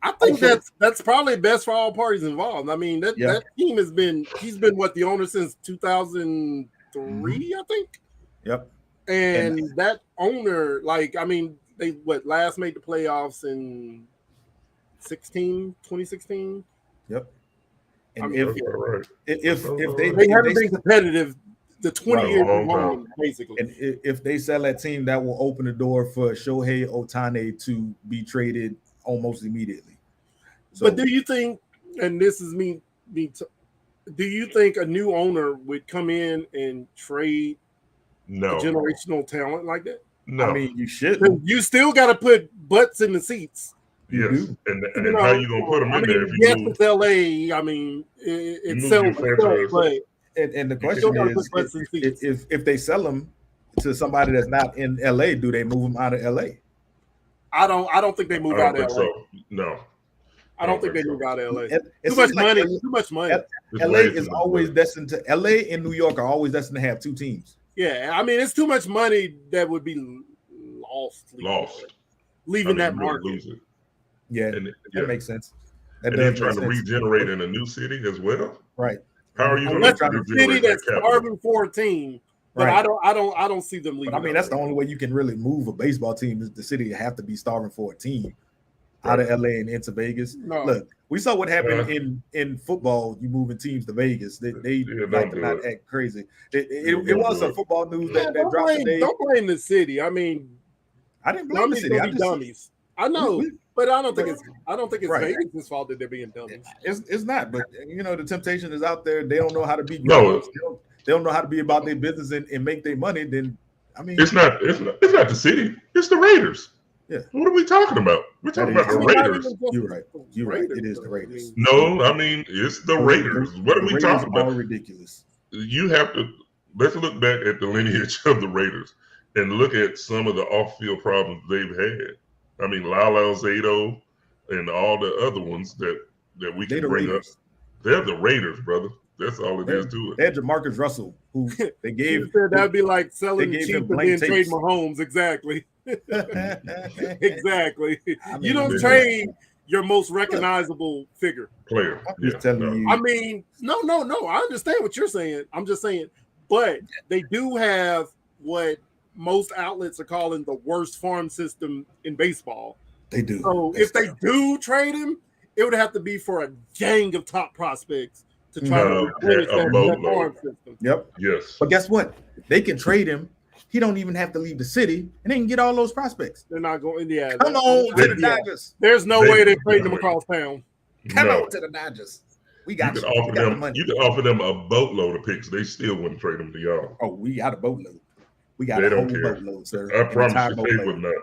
I think that's probably best for all parties involved. I mean, that team he's been the owner since 2003, I think. Yep. And that owner, they last made the playoffs in 2016. Yep. And if they haven't been competitive the 20 years long, basically. And if they sell that team, that will open the door for Shohei Ohtani to be traded almost immediately. So, but do you think, and this is me, do you think a new owner would come in and trade a generational talent like that? No. I mean, you should. You still got to put butts in the seats. Yes, and how you gonna put them in there? Yes, it's LA. I mean, it's selling, but and the question is, if they sell them to somebody that's not in LA, do they move them out of LA? I don't think they move out of LA. So. No, I don't think they move out of LA. It's Too much like money. Too much money. It's LA way is too much always money. destined to. LA and New York are always destined to have two teams. Yeah, I mean, it's too much money that would be lost. Leaving that You really market. lose it. Yeah, And, that makes sense. That and then does trying make to sense. regenerate in a new city as well. Right. How are you going Unless to the city regenerate that's that capital? starving for a team, but Right. I don't see them leaving. But I mean, that's the only way you can really move a baseball team. Is the city have to be starving for a team out of LA and into Vegas. No. Look, we saw what happened in football. You moving teams to Vegas, they like to not act crazy. It was some football news that dropped today. Don't blame the city. I mean, I didn't blame the city. I just dummies. I know, but I don't think it's Right. Vegas' fault that they're being dummies. It's not, but you know the temptation is out there. They don't know how to be No. grown-ups. They don't know how to be about their business and make their money. Then I mean, It's not the city. It's the Raiders. Yeah. What are we talking about? We're talking about the Raiders. You're right. You're right. It is the Raiders. No, I mean it's the Raiders. What are we Raiders talking about? Are ridiculous. You have to let's look back at the lineage of the Raiders and look at some of the off-field problems they've had. I mean, Lyle Alzado and all the other ones that we can bring up. They're the Raiders, brother. That's all it is to it. They had Jamarcus Russell, who they gave. That'd be like selling cheap and then trade tapes. Mahomes. Exactly. Exactly. I mean, You don't trade your most recognizable figure. Player. I'm just telling you. I mean, no. I understand what you're saying. I'm just saying, but they do have what most outlets are calling the worst farm system in baseball. They do. So if they do trade him, it would have to be for a gang of top prospects to try to replenish that farm system. Yep. Yes. But guess what? They can trade him. He don't even have to leave the city, and they can get all those prospects. They're not going. Yeah. Come on to the Dodgers. There's no way they're trading them across town. Come on to the Dodgers. We got you. We got the money. You can offer them a boatload of picks. They still wouldn't trade them to y'all. Oh, we got a boatload. We got They a whole don't care. boatload, sir. I promise you, they boatload. would not.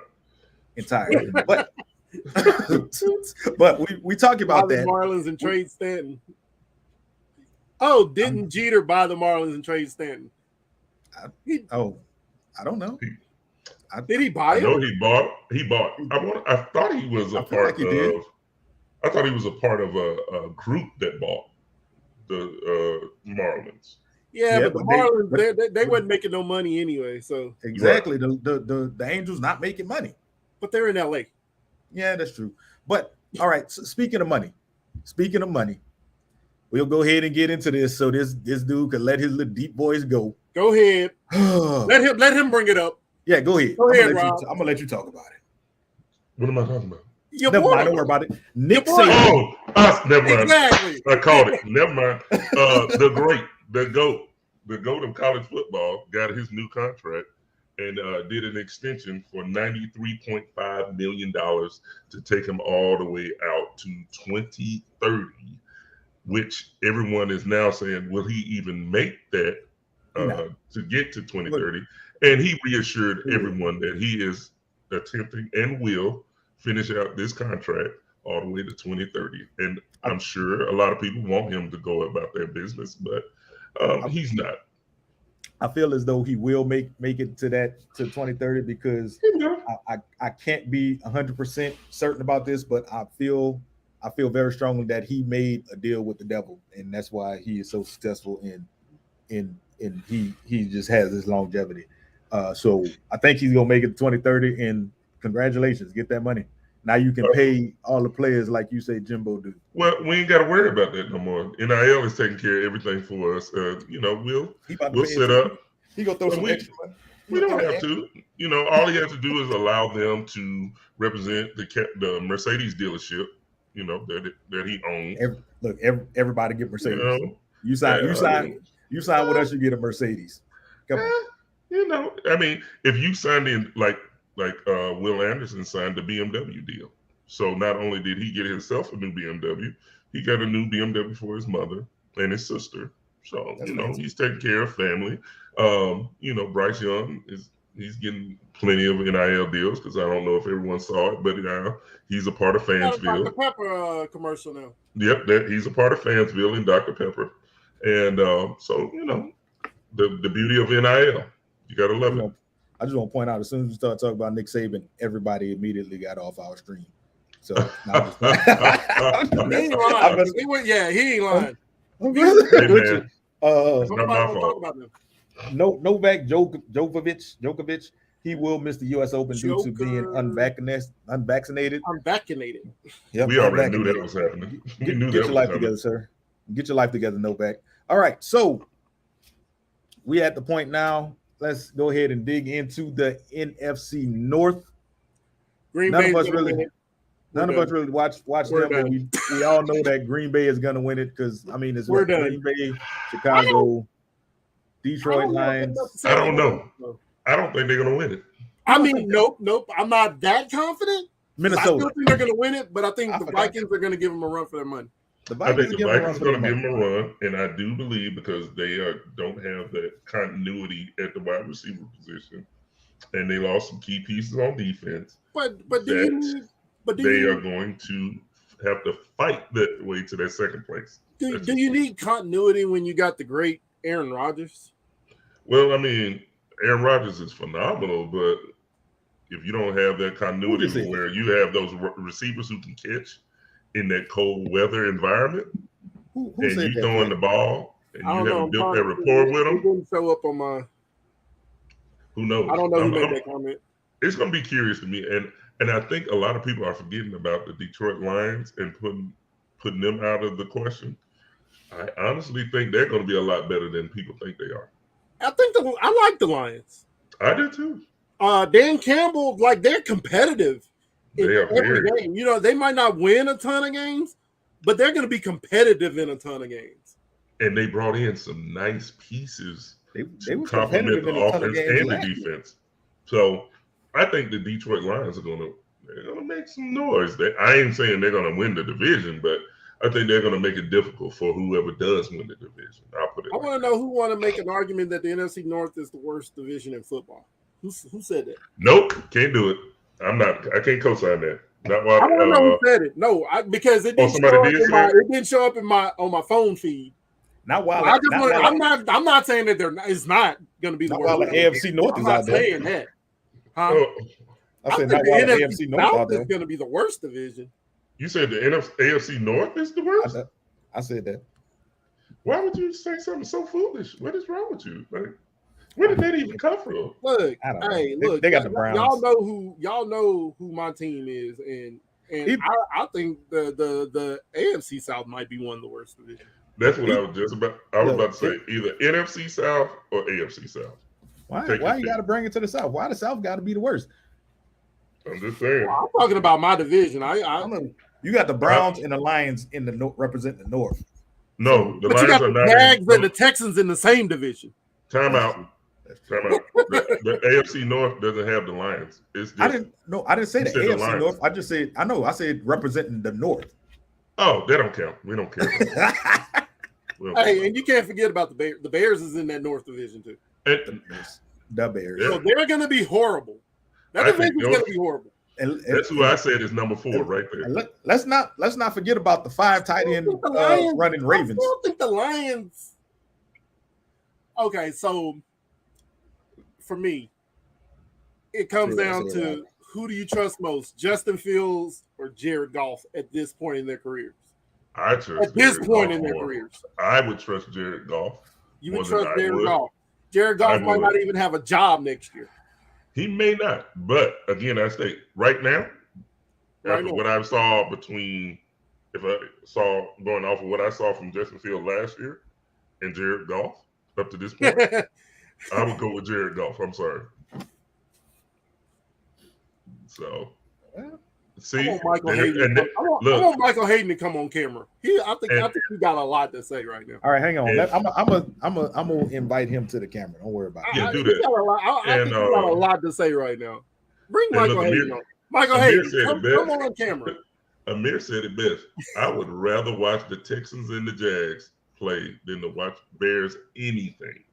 Entirely. But we talk about that. Marlins and trade Stanton. Oh, didn't Jeter buy the Marlins and trade Stanton? I don't know. Did he buy it? No, he bought. I thought he was a part of. I thought he was a part of a group that bought the Marlins. Yeah, but the Marlins they wasn't making no money anyway. So exactly, the Angels not making money, but they're in LA. Yeah, that's true. But all right, so speaking of money, we'll go ahead and get into this. So this dude could let his little deep voice go. Go ahead. let him bring it up. Yeah, go ahead. I'm gonna let you talk about it. What am I talking about? Never mind, don't worry about it. Nick Saban. Never mind. Exactly. I called it. Never mind. The GOAT of college football got his new contract and did an extension for $93.5 million to take him all the way out to 2030, which everyone is now saying, will he even make that to get to 2030? And he reassured everyone that he is attempting and will finish out this contract all the way to 2030. And I'm sure a lot of people want him to go about their business, but he's not. I feel as though he will make it to 2030 because I can't be 100% certain about this, but I feel very strongly that he made a deal with the devil, and that's why he is so successful in he just has this longevity. So I think he's gonna make it to 2030, and congratulations, get that money. Now you can pay all the players like you say Jimbo do. Well, we ain't got to worry about that no more. NIL is taking care of everything for us. We'll set up. He gonna throw some extra money. We don't have to. All he has to do is allow them to represent the Mercedes dealership. That he owns. Everybody get Mercedes. You sign with us, you get a Mercedes. Come on. I mean, if you signed in like Will Anderson signed the BMW deal. So not only did he get himself a new BMW, he got a new BMW for his mother and his sister. So, he's taking care of family. Bryce Young he's getting plenty of NIL deals because I don't know if everyone saw it, but he's a part of Fansville. Dr. Pepper commercial now. Yep, he's a part of Fansville and Dr. Pepper. And so, the beauty of NIL, you got to love it. I just want to point out, as soon as we start talking about Nick Saban, everybody immediately got off our stream. So no, I'm just He ain't lying. He ain't lying. Hey, man, uh, not my fault. Talk about them. Novak Djokovic, he will miss the U.S. Open due to being unvaccinated. Unvaccinated. Yep, We already knew that was happening. We knew Get that your was life coming. together, sir. Get your life together, Novak. All right, so we at the point now. Let's go ahead and dig into the NFC North. Green None Bay's of us gonna really, win it. none of us really watch We're them, but done. we all know that Green Bay is going to win it because I mean it's We're what, done. Green Bay, Chicago, Detroit Lions. I don't know. I don't think they're gonna win it. I mean, nope. I'm not that confident. I Minnesota. still think they're going to win it, but I think I the forgot. Vikings are going to give them a run for their money. The I Vikings think the are giving Vikings a are run going for to their give money. them a run, and I do believe because they don't have that continuity at the wide receiver position, and they lost some key pieces on defense. But do they are going to have to fight that way to that second place. Do you need continuity when you got the great Aaron Rodgers? Well, I mean, Aaron Rodgers is phenomenal, but if you don't have that continuity where you have those receivers who can catch in that cold weather environment, who and said you that, throwing Fred? the ball and you haven't built that rapport with It them, didn't show up on my. who knows? I don't know who made that comment. It's going to be curious to me, and I think a lot of people are forgetting about the Detroit Lions and putting them out of the question. I honestly think they're going to be a lot better than people think they are. I like the Lions. I do too. Dan Campbell, like they're competitive in every game. You know, they might not win a ton of games, but they're going to be competitive in a ton of games. And they brought in some nice pieces They to complement the offense and the defense. So I think the Detroit Lions are going to make some noise. I ain't saying they're going to win the division, but I think they're going to make it difficult for whoever does win the division. I'll put it. I want to know who want to make an argument that the NFC North is the worst division in football. Who said that? Nope, can't do it. I can't co-sign that. Not while, I want to know who said it. No, because it didn't show up on my phone feed. Not while I'm not saying that it's not going to be the worst. While the AFC North is out there. I'm not saying that. I said not while the AFC North out there. Is going to be the worst division. You said the AFC North is the worst? I said that. Why would you say something so foolish? What is wrong with you? Like, where did that even come from? Look, look, they got the Browns. Y'all know who my team is, and I think the AFC South might be one of the worst divisions. That's what I was just about. I was about to say either NFC South or AFC South. Why you got to bring it to the South? Why the South got to be the worst? I'm just saying. Well, I'm talking about my division. You got the Browns and the Lions in the represent the North. No, the but Lions you got are the not. Jags and the Texans in the same division. Time out. The AFC North doesn't have the Lions. It's just, I didn't say the AFC North. I just said I said representing the North. Oh, they don't count. We don't care. Hey, and you can't forget about the Bears. The Bears is in that North division too. The Bears. So they're going to be horrible. That division's going to be horrible. And that's who I said is number 4 right there. Let's not forget about the 5 tight end running Ravens. I don't think the Lions. Okay, so for me, it comes down to who do you trust most, Justin Fields or Jared Goff at this point in their careers? I trust at this point in their careers. I would trust Jared Goff. You would trust Jared Goff. Jared Goff might not even have a job next year. He may not, but again, I state right now, after what I saw going off of what I saw from Justin Fields last year and Jared Goff up to this point, I would go with Jared Goff. I'm sorry. So, see, I want Michael Hayden to come on camera. I think he got a lot to say right now. All right, hang on. I'm gonna invite him to the camera. Don't worry about it. Yeah, do that. I think he got a lot to say right now. Bring Michael Hayden on. Michael Hayden, come on camera. Amir said it best. I would rather watch the Texans and the Jags play than to watch Bears anything.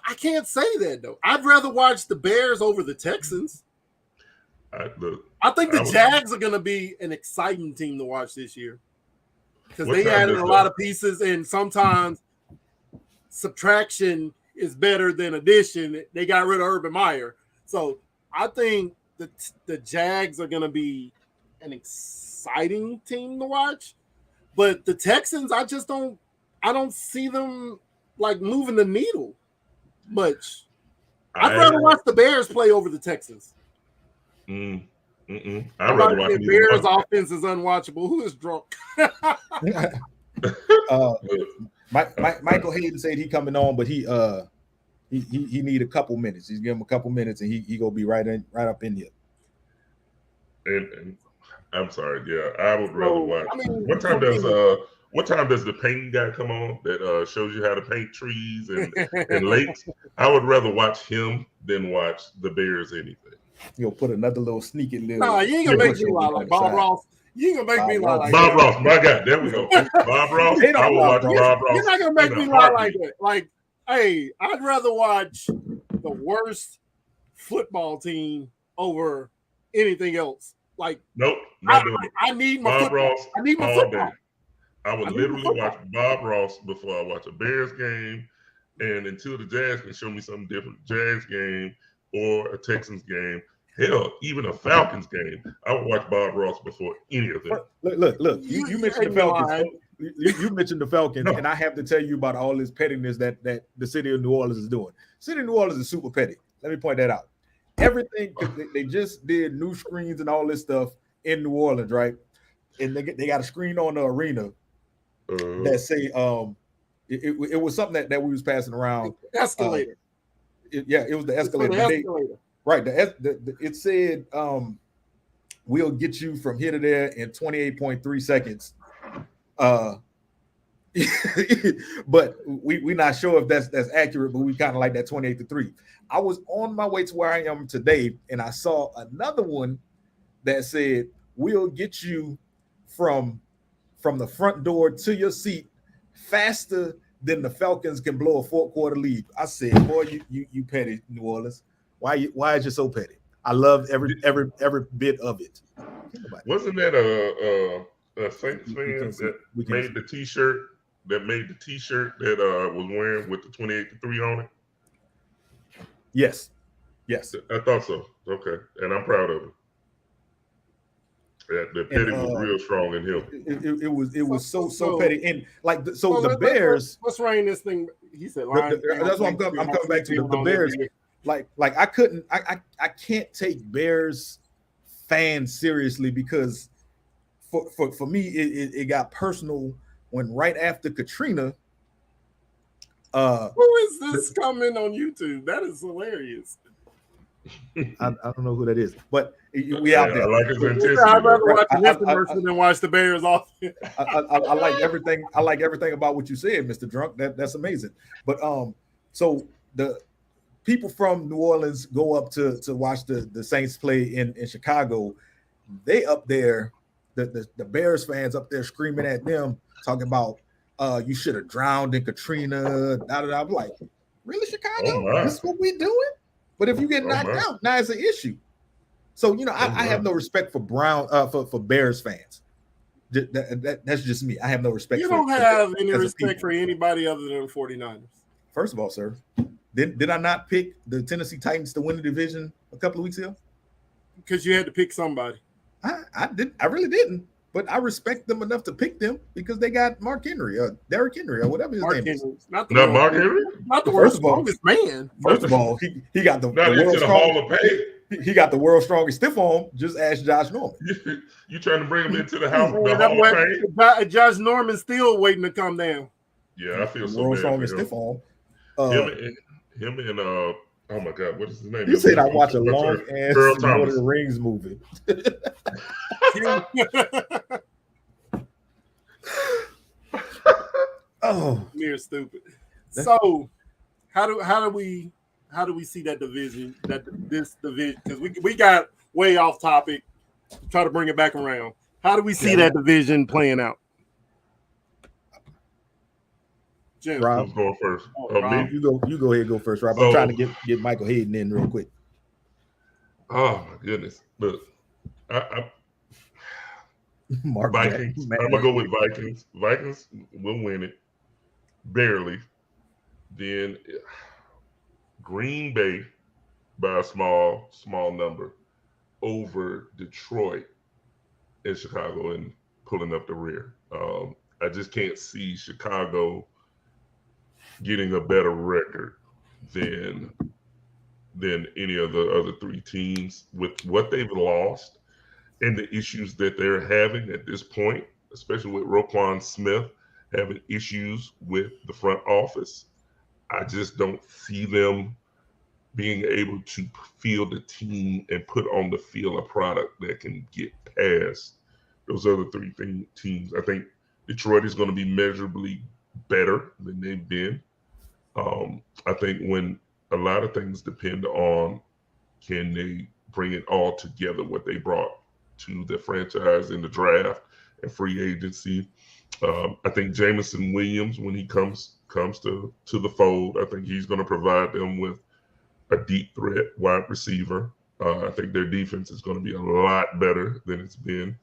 I can't say that though. I'd rather watch the Bears over the Texans. I think the Jags are going to be an exciting team to watch this year because they added a lot of pieces, and sometimes subtraction is better than addition. They got rid of Urban Meyer, so I think the Jags are going to be an exciting team to watch. But the Texans, I don't see them like moving the needle much. I'd rather watch the Bears play over the Texans. I'd rather watch the Bears offense is unwatchable. Who is drunk? Michael Hayden said he coming on, but he need a couple minutes. He's giving him a couple minutes, and he gonna be right up in here. And I'm sorry, yeah, I would rather watch. What time does the painting guy come on that shows you how to paint trees and lakes? I would rather watch him than watch the Bears anything. You'll put another little sneaky little. No, you ain't gonna make me lie like Bob Ross. You ain't gonna make me lie like Bob Ross. My God, there we go. Bob Ross. I will watch Bob Ross. You're not gonna make me lie like that. Like, hey, I'd rather watch the worst football team over anything else. Like, nope, I need my Bob Ross. I need my football. Day. I would literally watch Bob Ross before I watch a Bears game, and until the Jazz can show me something different, Jazz game or a Texans game, hell, even a Falcons game, I would watch Bob Ross before any of them. Look. You mentioned the Falcons. You mentioned the Falcons, and I have to tell you about all this pettiness that the city of New Orleans is doing. City of New Orleans is super petty. Let me point that out. Everything they just did new screens and all this stuff in New Orleans, right? And they got a screen on the arena that say it was something that we was passing around. Escalator. It was the escalator. Right. It said we'll get you from here to there in 28.3 seconds. But we're not sure if that's accurate, but we kind of like that 28 to 3. I was on my way to where I am today, and I saw another one that said we'll get you from the front door to your seat faster than the Falcons can blow a 4-quarter lead. I said, boy, you petty, New Orleans. Why is you so petty? I love every bit of it. Wasn't that a Saints fan that made the T-shirt that was wearing with the 28 to 3 on it? Yes. I thought so. Okay, and I'm proud of it. The petty was real strong in him. It was so petty, and like the Bears. Let's rein this thing. He said, "That's what I'm coming back to the Bears." Like I can't take Bears fans seriously because for me it got personal when right after Katrina. Who is this coming on YouTube? That is hilarious. I don't know who that is, but we out there. I like his intensity. I'd rather watch the Houston than watch the Bears off. I like everything. I like everything about what you said, Mr. Drunk. That's amazing. But so the people from New Orleans go up to watch the Saints play in Chicago. They up there, the Bears fans up there screaming at them, talking about you should have drowned in Katrina. I'm like, really, Chicago? This is what we doing? But if you get knocked out, now it's an issue. So I have no respect for for Bears fans. That's just me. I have no respect. You don't have any respect for anybody other than 49ers. First of all, sir, did I not pick the Tennessee Titans to win the division a couple of weeks ago? Because you had to pick somebody. I really didn't. But I respect them enough to pick them because they got Mark Henry, Derrick Henry, or whatever his name is. Not Mark Henry? Not the world's strongest man. First of all, he got the world's strongest. He got the world's strongest stiff arm. Just ask Josh Norman. You trying to bring him into the house? Hall of Fame? Josh Norman's still waiting to come down. Yeah, I feel so world's bad. Strongest stiff arm. Him and oh my God, what is his name? You said I watch a long ass Lord of the Rings movie. Oh, you're stupid. So, how do we see that division? This division, because we got way off topic. Try to bring it back around. How do we see that division playing out? Jim, Rob, going first. Me? You go ahead, go first, Rob. I'm trying to get Michael Hayden in real quick. Oh my goodness! Look, Vikings. I'm gonna go with Vikings. Vikings will win it barely. Then Green Bay by a small number over Detroit. in Chicago and pulling up the rear. I just can't see Chicago getting a better record than any of the other three teams with what they've lost and the issues that they're having at this point, especially with Roquan Smith having issues with the front office. I just don't see them being able to field a team and put on the field a product that can get past those other three teams. I think Detroit is going to be measurably better than they've been. I think when a lot of things depend on can they bring it all together, what they brought to the franchise in the draft and free agency. I think Jameson Williams, when he comes to the fold, I think he's going to provide them with a deep threat wide receiver. I think their defense is going to be a lot better than it's been.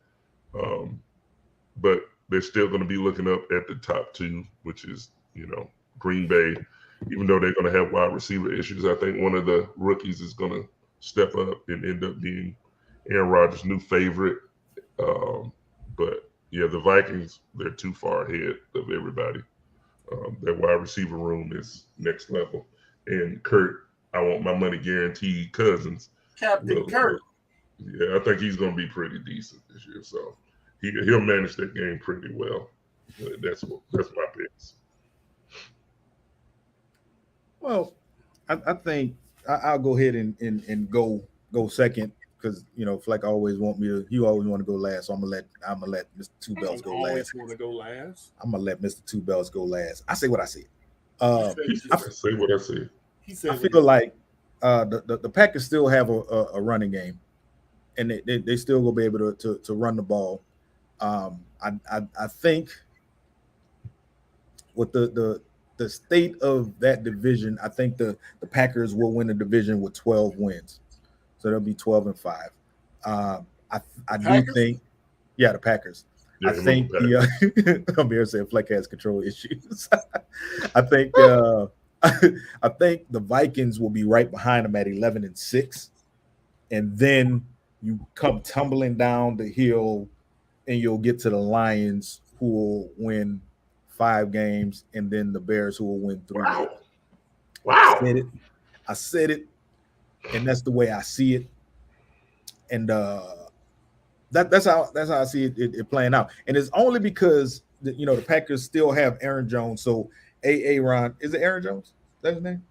But they're still going to be looking up at the top two, which is, Green Bay. Even though they're going to have wide receiver issues, I think one of the rookies is going to step up and end up being Aaron Rodgers' new favorite. But yeah, the Vikings, they're too far ahead of everybody. Their wide receiver room is next level. And Kurt, I want my money guaranteed Cousins. Captain Kurt. Yeah, I think he's going to be pretty decent this year. So he'll manage that game pretty well. That's my picks. Well, I think I'll go ahead and go second because Fleck always want me to. You always want to go last, so I'm gonna let Mr. Two Bells go last. Always want to go last. I'm gonna let Mr. Two Bells go last. I say what I said. I say what I said. He said. I feel like the Packers still have a running game, and they still gonna be able to run the ball. I think with the state of that division, I think the Packers will win the division with 12 wins. So they'll be 12-5. I do think, the Packers. Yeah, I think Amir said Fleck has control issues. I think I think the Vikings will be right behind them at 11-6, and then you come tumbling down the hill, and you'll get to the Lions, who will win 5 games, and then the Bears, who will win 3 games. Wow. I said it, and that's the way I see it. And that's how I see it playing out. And it's only because the Packers still have Aaron Jones. So Aaron, is it Aaron Jones? Is that his name?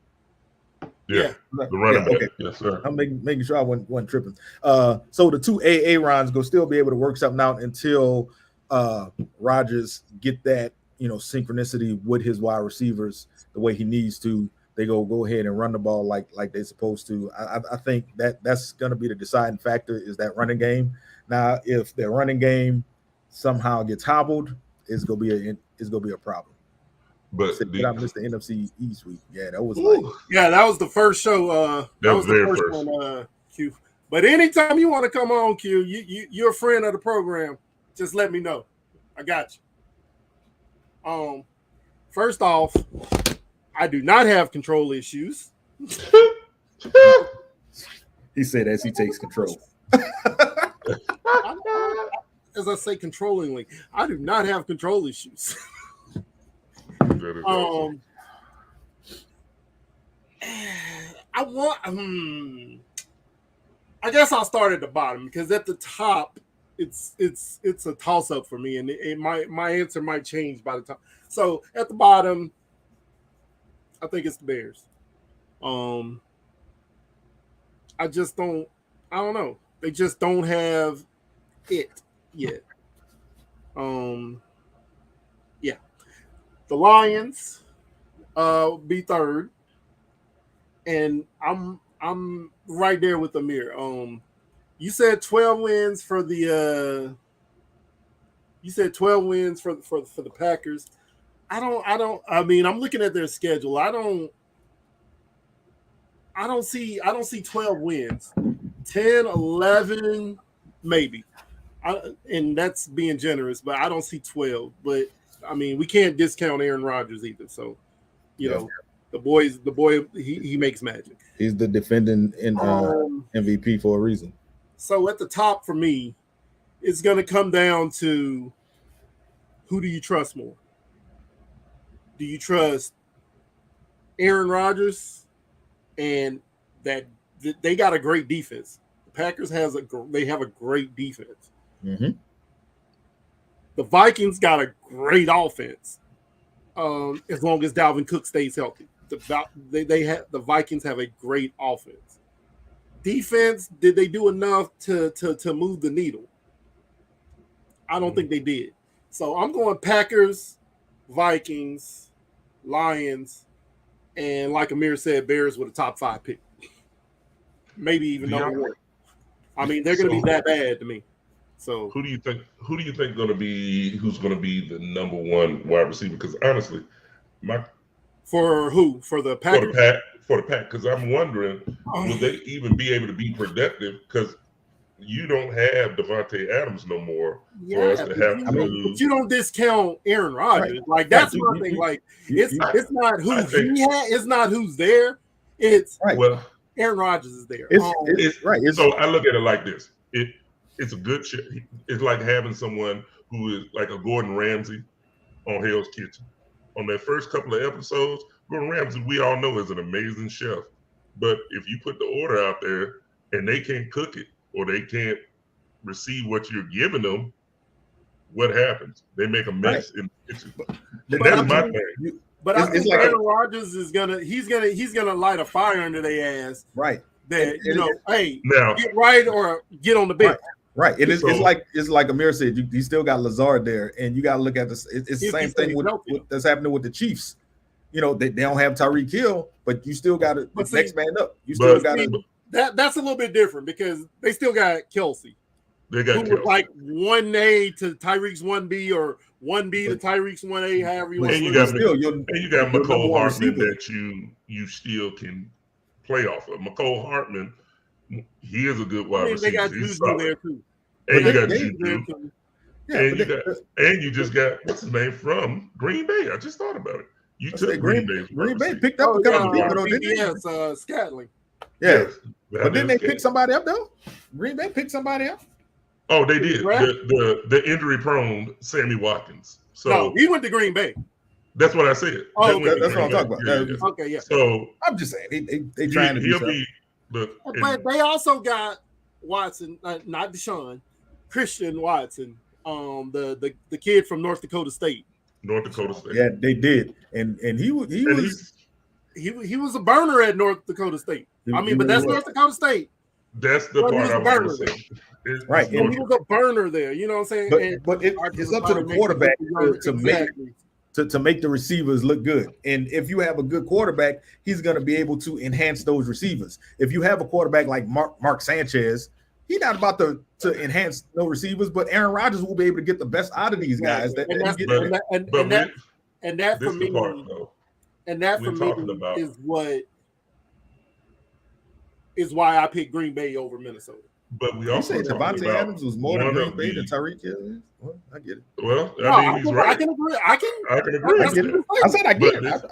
Yeah. The running back. Okay. Yes, sir. I'm making sure I wasn't tripping. So the two Aarons go still be able to work something out until Rodgers get that synchronicity with his wide receivers the way he needs to. They go ahead and run the ball like they're supposed to. I think that's going to be the deciding factor is that running game. Now, if their running game somehow gets hobbled, it's gonna be a problem. But I missed the NFC East week. Yeah, that was that was the first show. That was the first one, Q. But anytime you want to come on, Q, you're a friend of the program. Just let me know. I got you. First off, I do not have control issues. He said as he takes control. As I say controllingly, I do not have control issues. I guess I'll start at the bottom because at the top it's a toss up for me, and my answer might change by the time. So at the bottom, I think it's the Bears. I don't know. They just don't have it yet. The Lions be third, and I'm right there with Amir. You said 12 wins for the the Packers. I mean, I'm looking at their schedule. I don't see 12 wins. 10, 11, maybe. And that's being generous, but I don't see 12. But I mean, we can't discount Aaron Rodgers either. So, you know, the boy, he makes magic. He's the defending MVP for a reason. So at the top for me it's going to come down to who do you trust more? Do you trust Aaron Rodgers and that they got a great defense? The Packers have a great defense. Mm-hmm. The Vikings got a great offense. As long as Dalvin Cook stays healthy, the Vikings have a great offense. Defense, did they do enough to move the needle? I don't think they did. So I'm going Packers, Vikings, Lions, and like Amir said, Bears with a top 5 pick. Maybe even number 1. I mean, they're going to be that bad to me. So who do you think who's going to be the number 1 wide receiver? Because honestly, for the Packers? For the Pack, because I'm wondering, will they even be able to be productive? Because you don't have Devontae Adams no more for us to have to. But you don't discount Aaron Rodgers. Right. Like that's one thing. Like it's not who he had. It's not who's there. It's Aaron Rodgers is there. It's right. So I look at it like this. It's a good shit. It's like having someone who is like a Gordon Ramsay on Hell's Kitchen. On that first couple of episodes, Gordon Ramsay, we all know, is an amazing chef. But if you put the order out there and they can't cook it or they can't receive what you're giving them, what happens? They make a mess in the kitchen. And that's my thing. But I think Aaron Rodgers is gonna light a fire under their ass. Right. That get right or get on the bench. Right. It's like Amir said, you still got Lazard there, and you got to look at this. It's the same thing with that's happening with the Chiefs. You know, they don't have Tyreek Hill, but you still got to next man up. You still got to. That's a little bit different because they still got Kelsey. They got Kelsey. Like 1A to Tyreek's 1B or 1B to Tyreek's 1A, however you want to. And you got McCole Hartman that you still can play off of. McCole Hartman, he is a good wide receiver. They got Juju there too. And you got Juju. And you just got what's his name from Green Bay. I just thought about it. You took Green Bay picked up a couple people though, didn't they? Yes, Scantling. Yeah, but didn't they pick somebody up though? Green Bay picked somebody up. Oh, they did. The injury prone Sammy Watkins. So no, he went to Green Bay. That's what I said. Oh, that's what I'm talking about. Yeah. Okay, yeah. So I'm just saying they trying to do something. But they also got Watson, not Deshaun, Christian Watson, the kid from North Dakota State. Yeah, they did, and he was a burner at North Dakota State. But that's North Dakota State. That's the part I was going to say. Right, and he was a burner there. You know what I'm saying? But it's up to the quarterback to make the receivers look good. And if you have a good quarterback, he's going to be able to enhance those receivers. If you have a quarterback like Mark Sanchez, he's not about to enhance no receivers, but Aaron Rodgers will be able to get the best out of these guys. That for me is why I picked Green Bay over Minnesota. But we also said Devontae Adams was more than Green Bay than Tyreek Hill. Well, I get it. Well, I mean, he's right. I can agree. I can agree. I said I get it.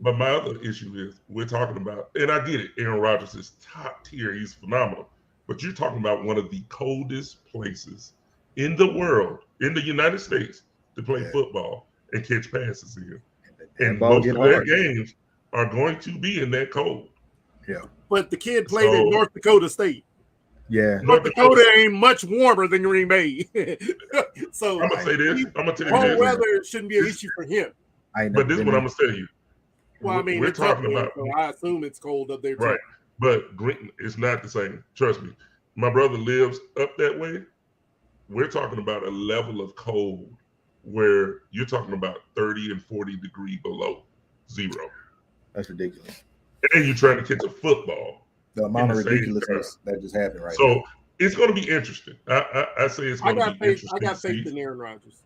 But my other issue is we're talking about, and I get it, Aaron Rodgers is top tier. He's phenomenal. But you're talking about one of the coldest places in the world, in the United States, to play football and catch passes in. And most of their games are going to be in that cold. Yeah. But the kid played at North Dakota State. Yeah. North Dakota ain't much warmer than Green Bay. So I'm gonna say this. I'm gonna tell you cold weather shouldn't be an issue for him. But this is what I'm gonna tell you. Well, I mean, we're talking about. So I assume it's cold up there too. Right. But Green, it's not the same. Trust me. My brother lives up that way. We're talking about a level of cold where you're talking about 30 and 40 degree below zero. That's ridiculous. And you're trying to catch a football. The amount of ridiculousness that just happened right now. So it's going to be interesting. I say it's going to be interesting. I got faith in Aaron Rodgers.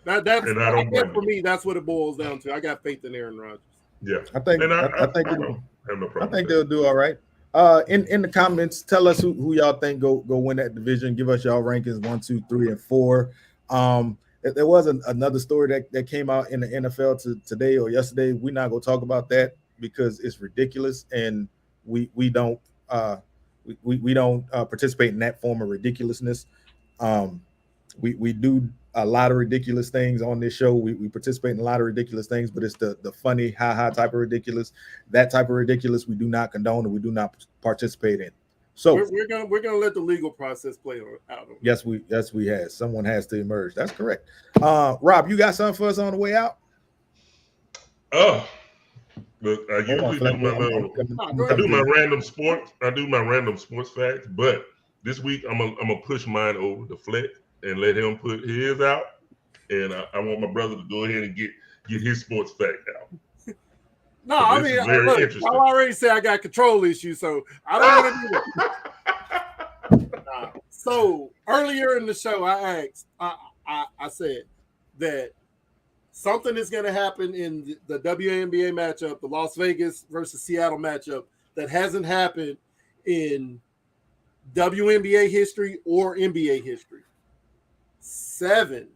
That's and I don't for me. That's what it boils down to. I got faith in Aaron Rodgers. Yeah, I think they'll do all right. In the comments, tell us who y'all think go win that division. Give us y'all rankings 1, 2, 3, and 4. There was another story that came out in the NFL today or yesterday. We're not gonna talk about that because it's ridiculous, and we don't We don't participate in that form of ridiculousness. We do a lot of ridiculous things on this show. We participate in a lot of ridiculous things, but it's the funny, ha type of ridiculous. That type of ridiculous we do not condone and we do not participate in. So we're gonna let the legal process play out. Yes, we have. Someone has to emerge. That's correct. Rob, you got something for us on the way out? Look, I usually do my random sports. I do my random sports facts, but this week I'm gonna push mine over to Fleck and let him put his out. And I want my brother to go ahead and get his sports fact out. No, I mean, look, I already said I got control issues, so I don't want to do that. So earlier in the show, I asked, I said that something is going to happen in the WNBA matchup, the Las Vegas versus Seattle matchup, that hasn't happened in WNBA history or NBA history. 7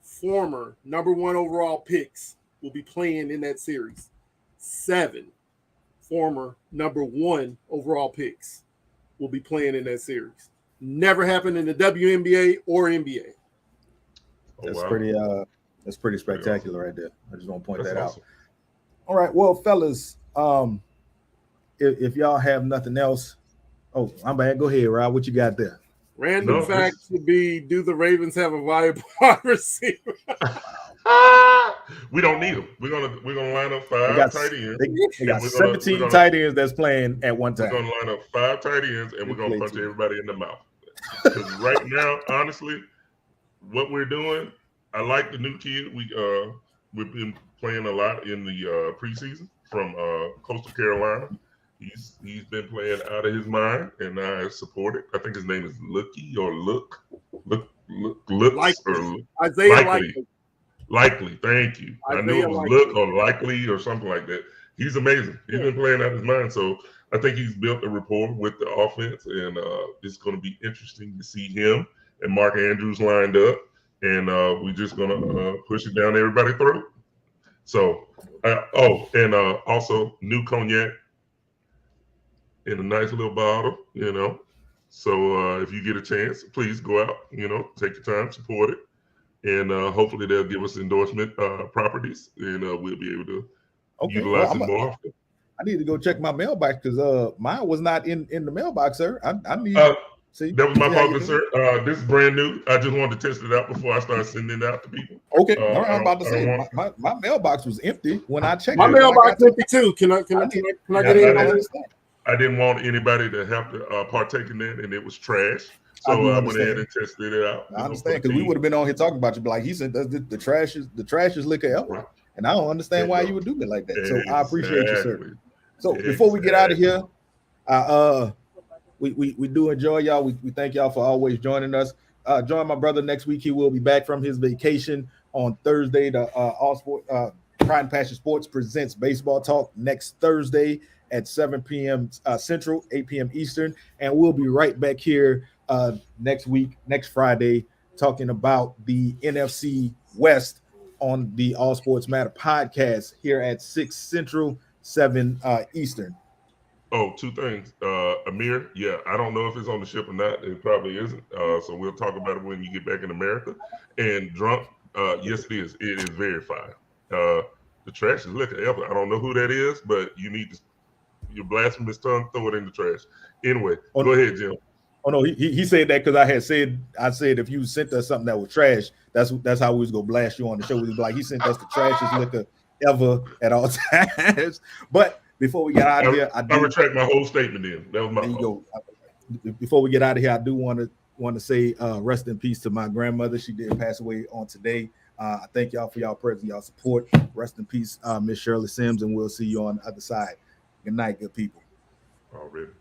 former number 1 overall picks will be playing in that series. 7 former number 1 overall picks will be playing in that series. Never happened in the WNBA or NBA. That's pretty spectacular right there. I just want to point that out. All right, well, fellas, if y'all have nothing else, I'm bad. Go ahead, Rob. What you got there? Random facts would be: do the Ravens have a viable wide receiver? We don't need them. We're gonna line up 5 tight ends. They got 17 tight ends that's playing at one time. We're gonna line up 5 tight ends, and we're gonna punch everybody in the mouth. Because right now, honestly, what we're doing, I like the new kid. We've been playing a lot in the preseason from Coastal Carolina. He's been playing out of his mind, and I support it. I think his name is Lucky or Look Likely. Thank you. I knew it was Look or Likely or something like that. He's amazing. He's been playing out of his mind, so I think he's built a rapport with the offense, and it's going to be interesting to see him and Mark Andrews lined up, and we're just going to push it down everybody's throat. So, also new cognac in a nice little bottle, So if you get a chance, please go out, take your time, support it. And hopefully they'll give us endorsement properties, and we'll be able to utilize it more often. I need to go check my mailbox because mine was not in the mailbox, sir. I need see. That was my fault, sir. This is brand new. I just wanted to test it out before I started sending it out to people. Okay, I'm about to say my mailbox was empty when I checked. My mailbox empty too. Can I get in on this? I didn't want anybody to have to partake in that, and it was trash. So I went ahead and tested it out. I understand, because we would have been on here talking about you, but like he said, the trash is liquor ever, right. And I don't understand why you would do me like that. So I appreciate you, sir. So before we get out of here, we do enjoy y'all. We thank y'all for always joining us. Join my brother next week. He will be back from his vacation on Thursday. The All Sport Pride and Passion Sports presents Baseball Talk next Thursday at 7 p.m. Central, 8 p.m. Eastern, and we'll be right back here next week, next Friday, talking about the NFC West on the All Sports Matter podcast here at 6 Central, 7 Eastern. Oh, 2 things. Amir, I don't know if it's on the ship or not. It probably isn't. So we'll talk about it when you get back in America. And drunk, yes, it is. It is verified. The trash is liquor ever. I don't know who that is, but you need to, your blasphemous tongue, throw it in the trash. Anyway, go ahead, Jim. Oh no, he said that because I said if you sent us something that was trash, that's how we was gonna blast you on the show. We was like, he sent us the trashiest liquor ever at all times. But before we get out of here, I retract my whole statement. Then that was my fault. Before we get out of here, I do want to say rest in peace to my grandmother. She did pass away on today. I thank y'all for y'all presence, y'all support. Rest in peace, Miss Shirley Sims, and we'll see you on the other side. Good night, good people. Already.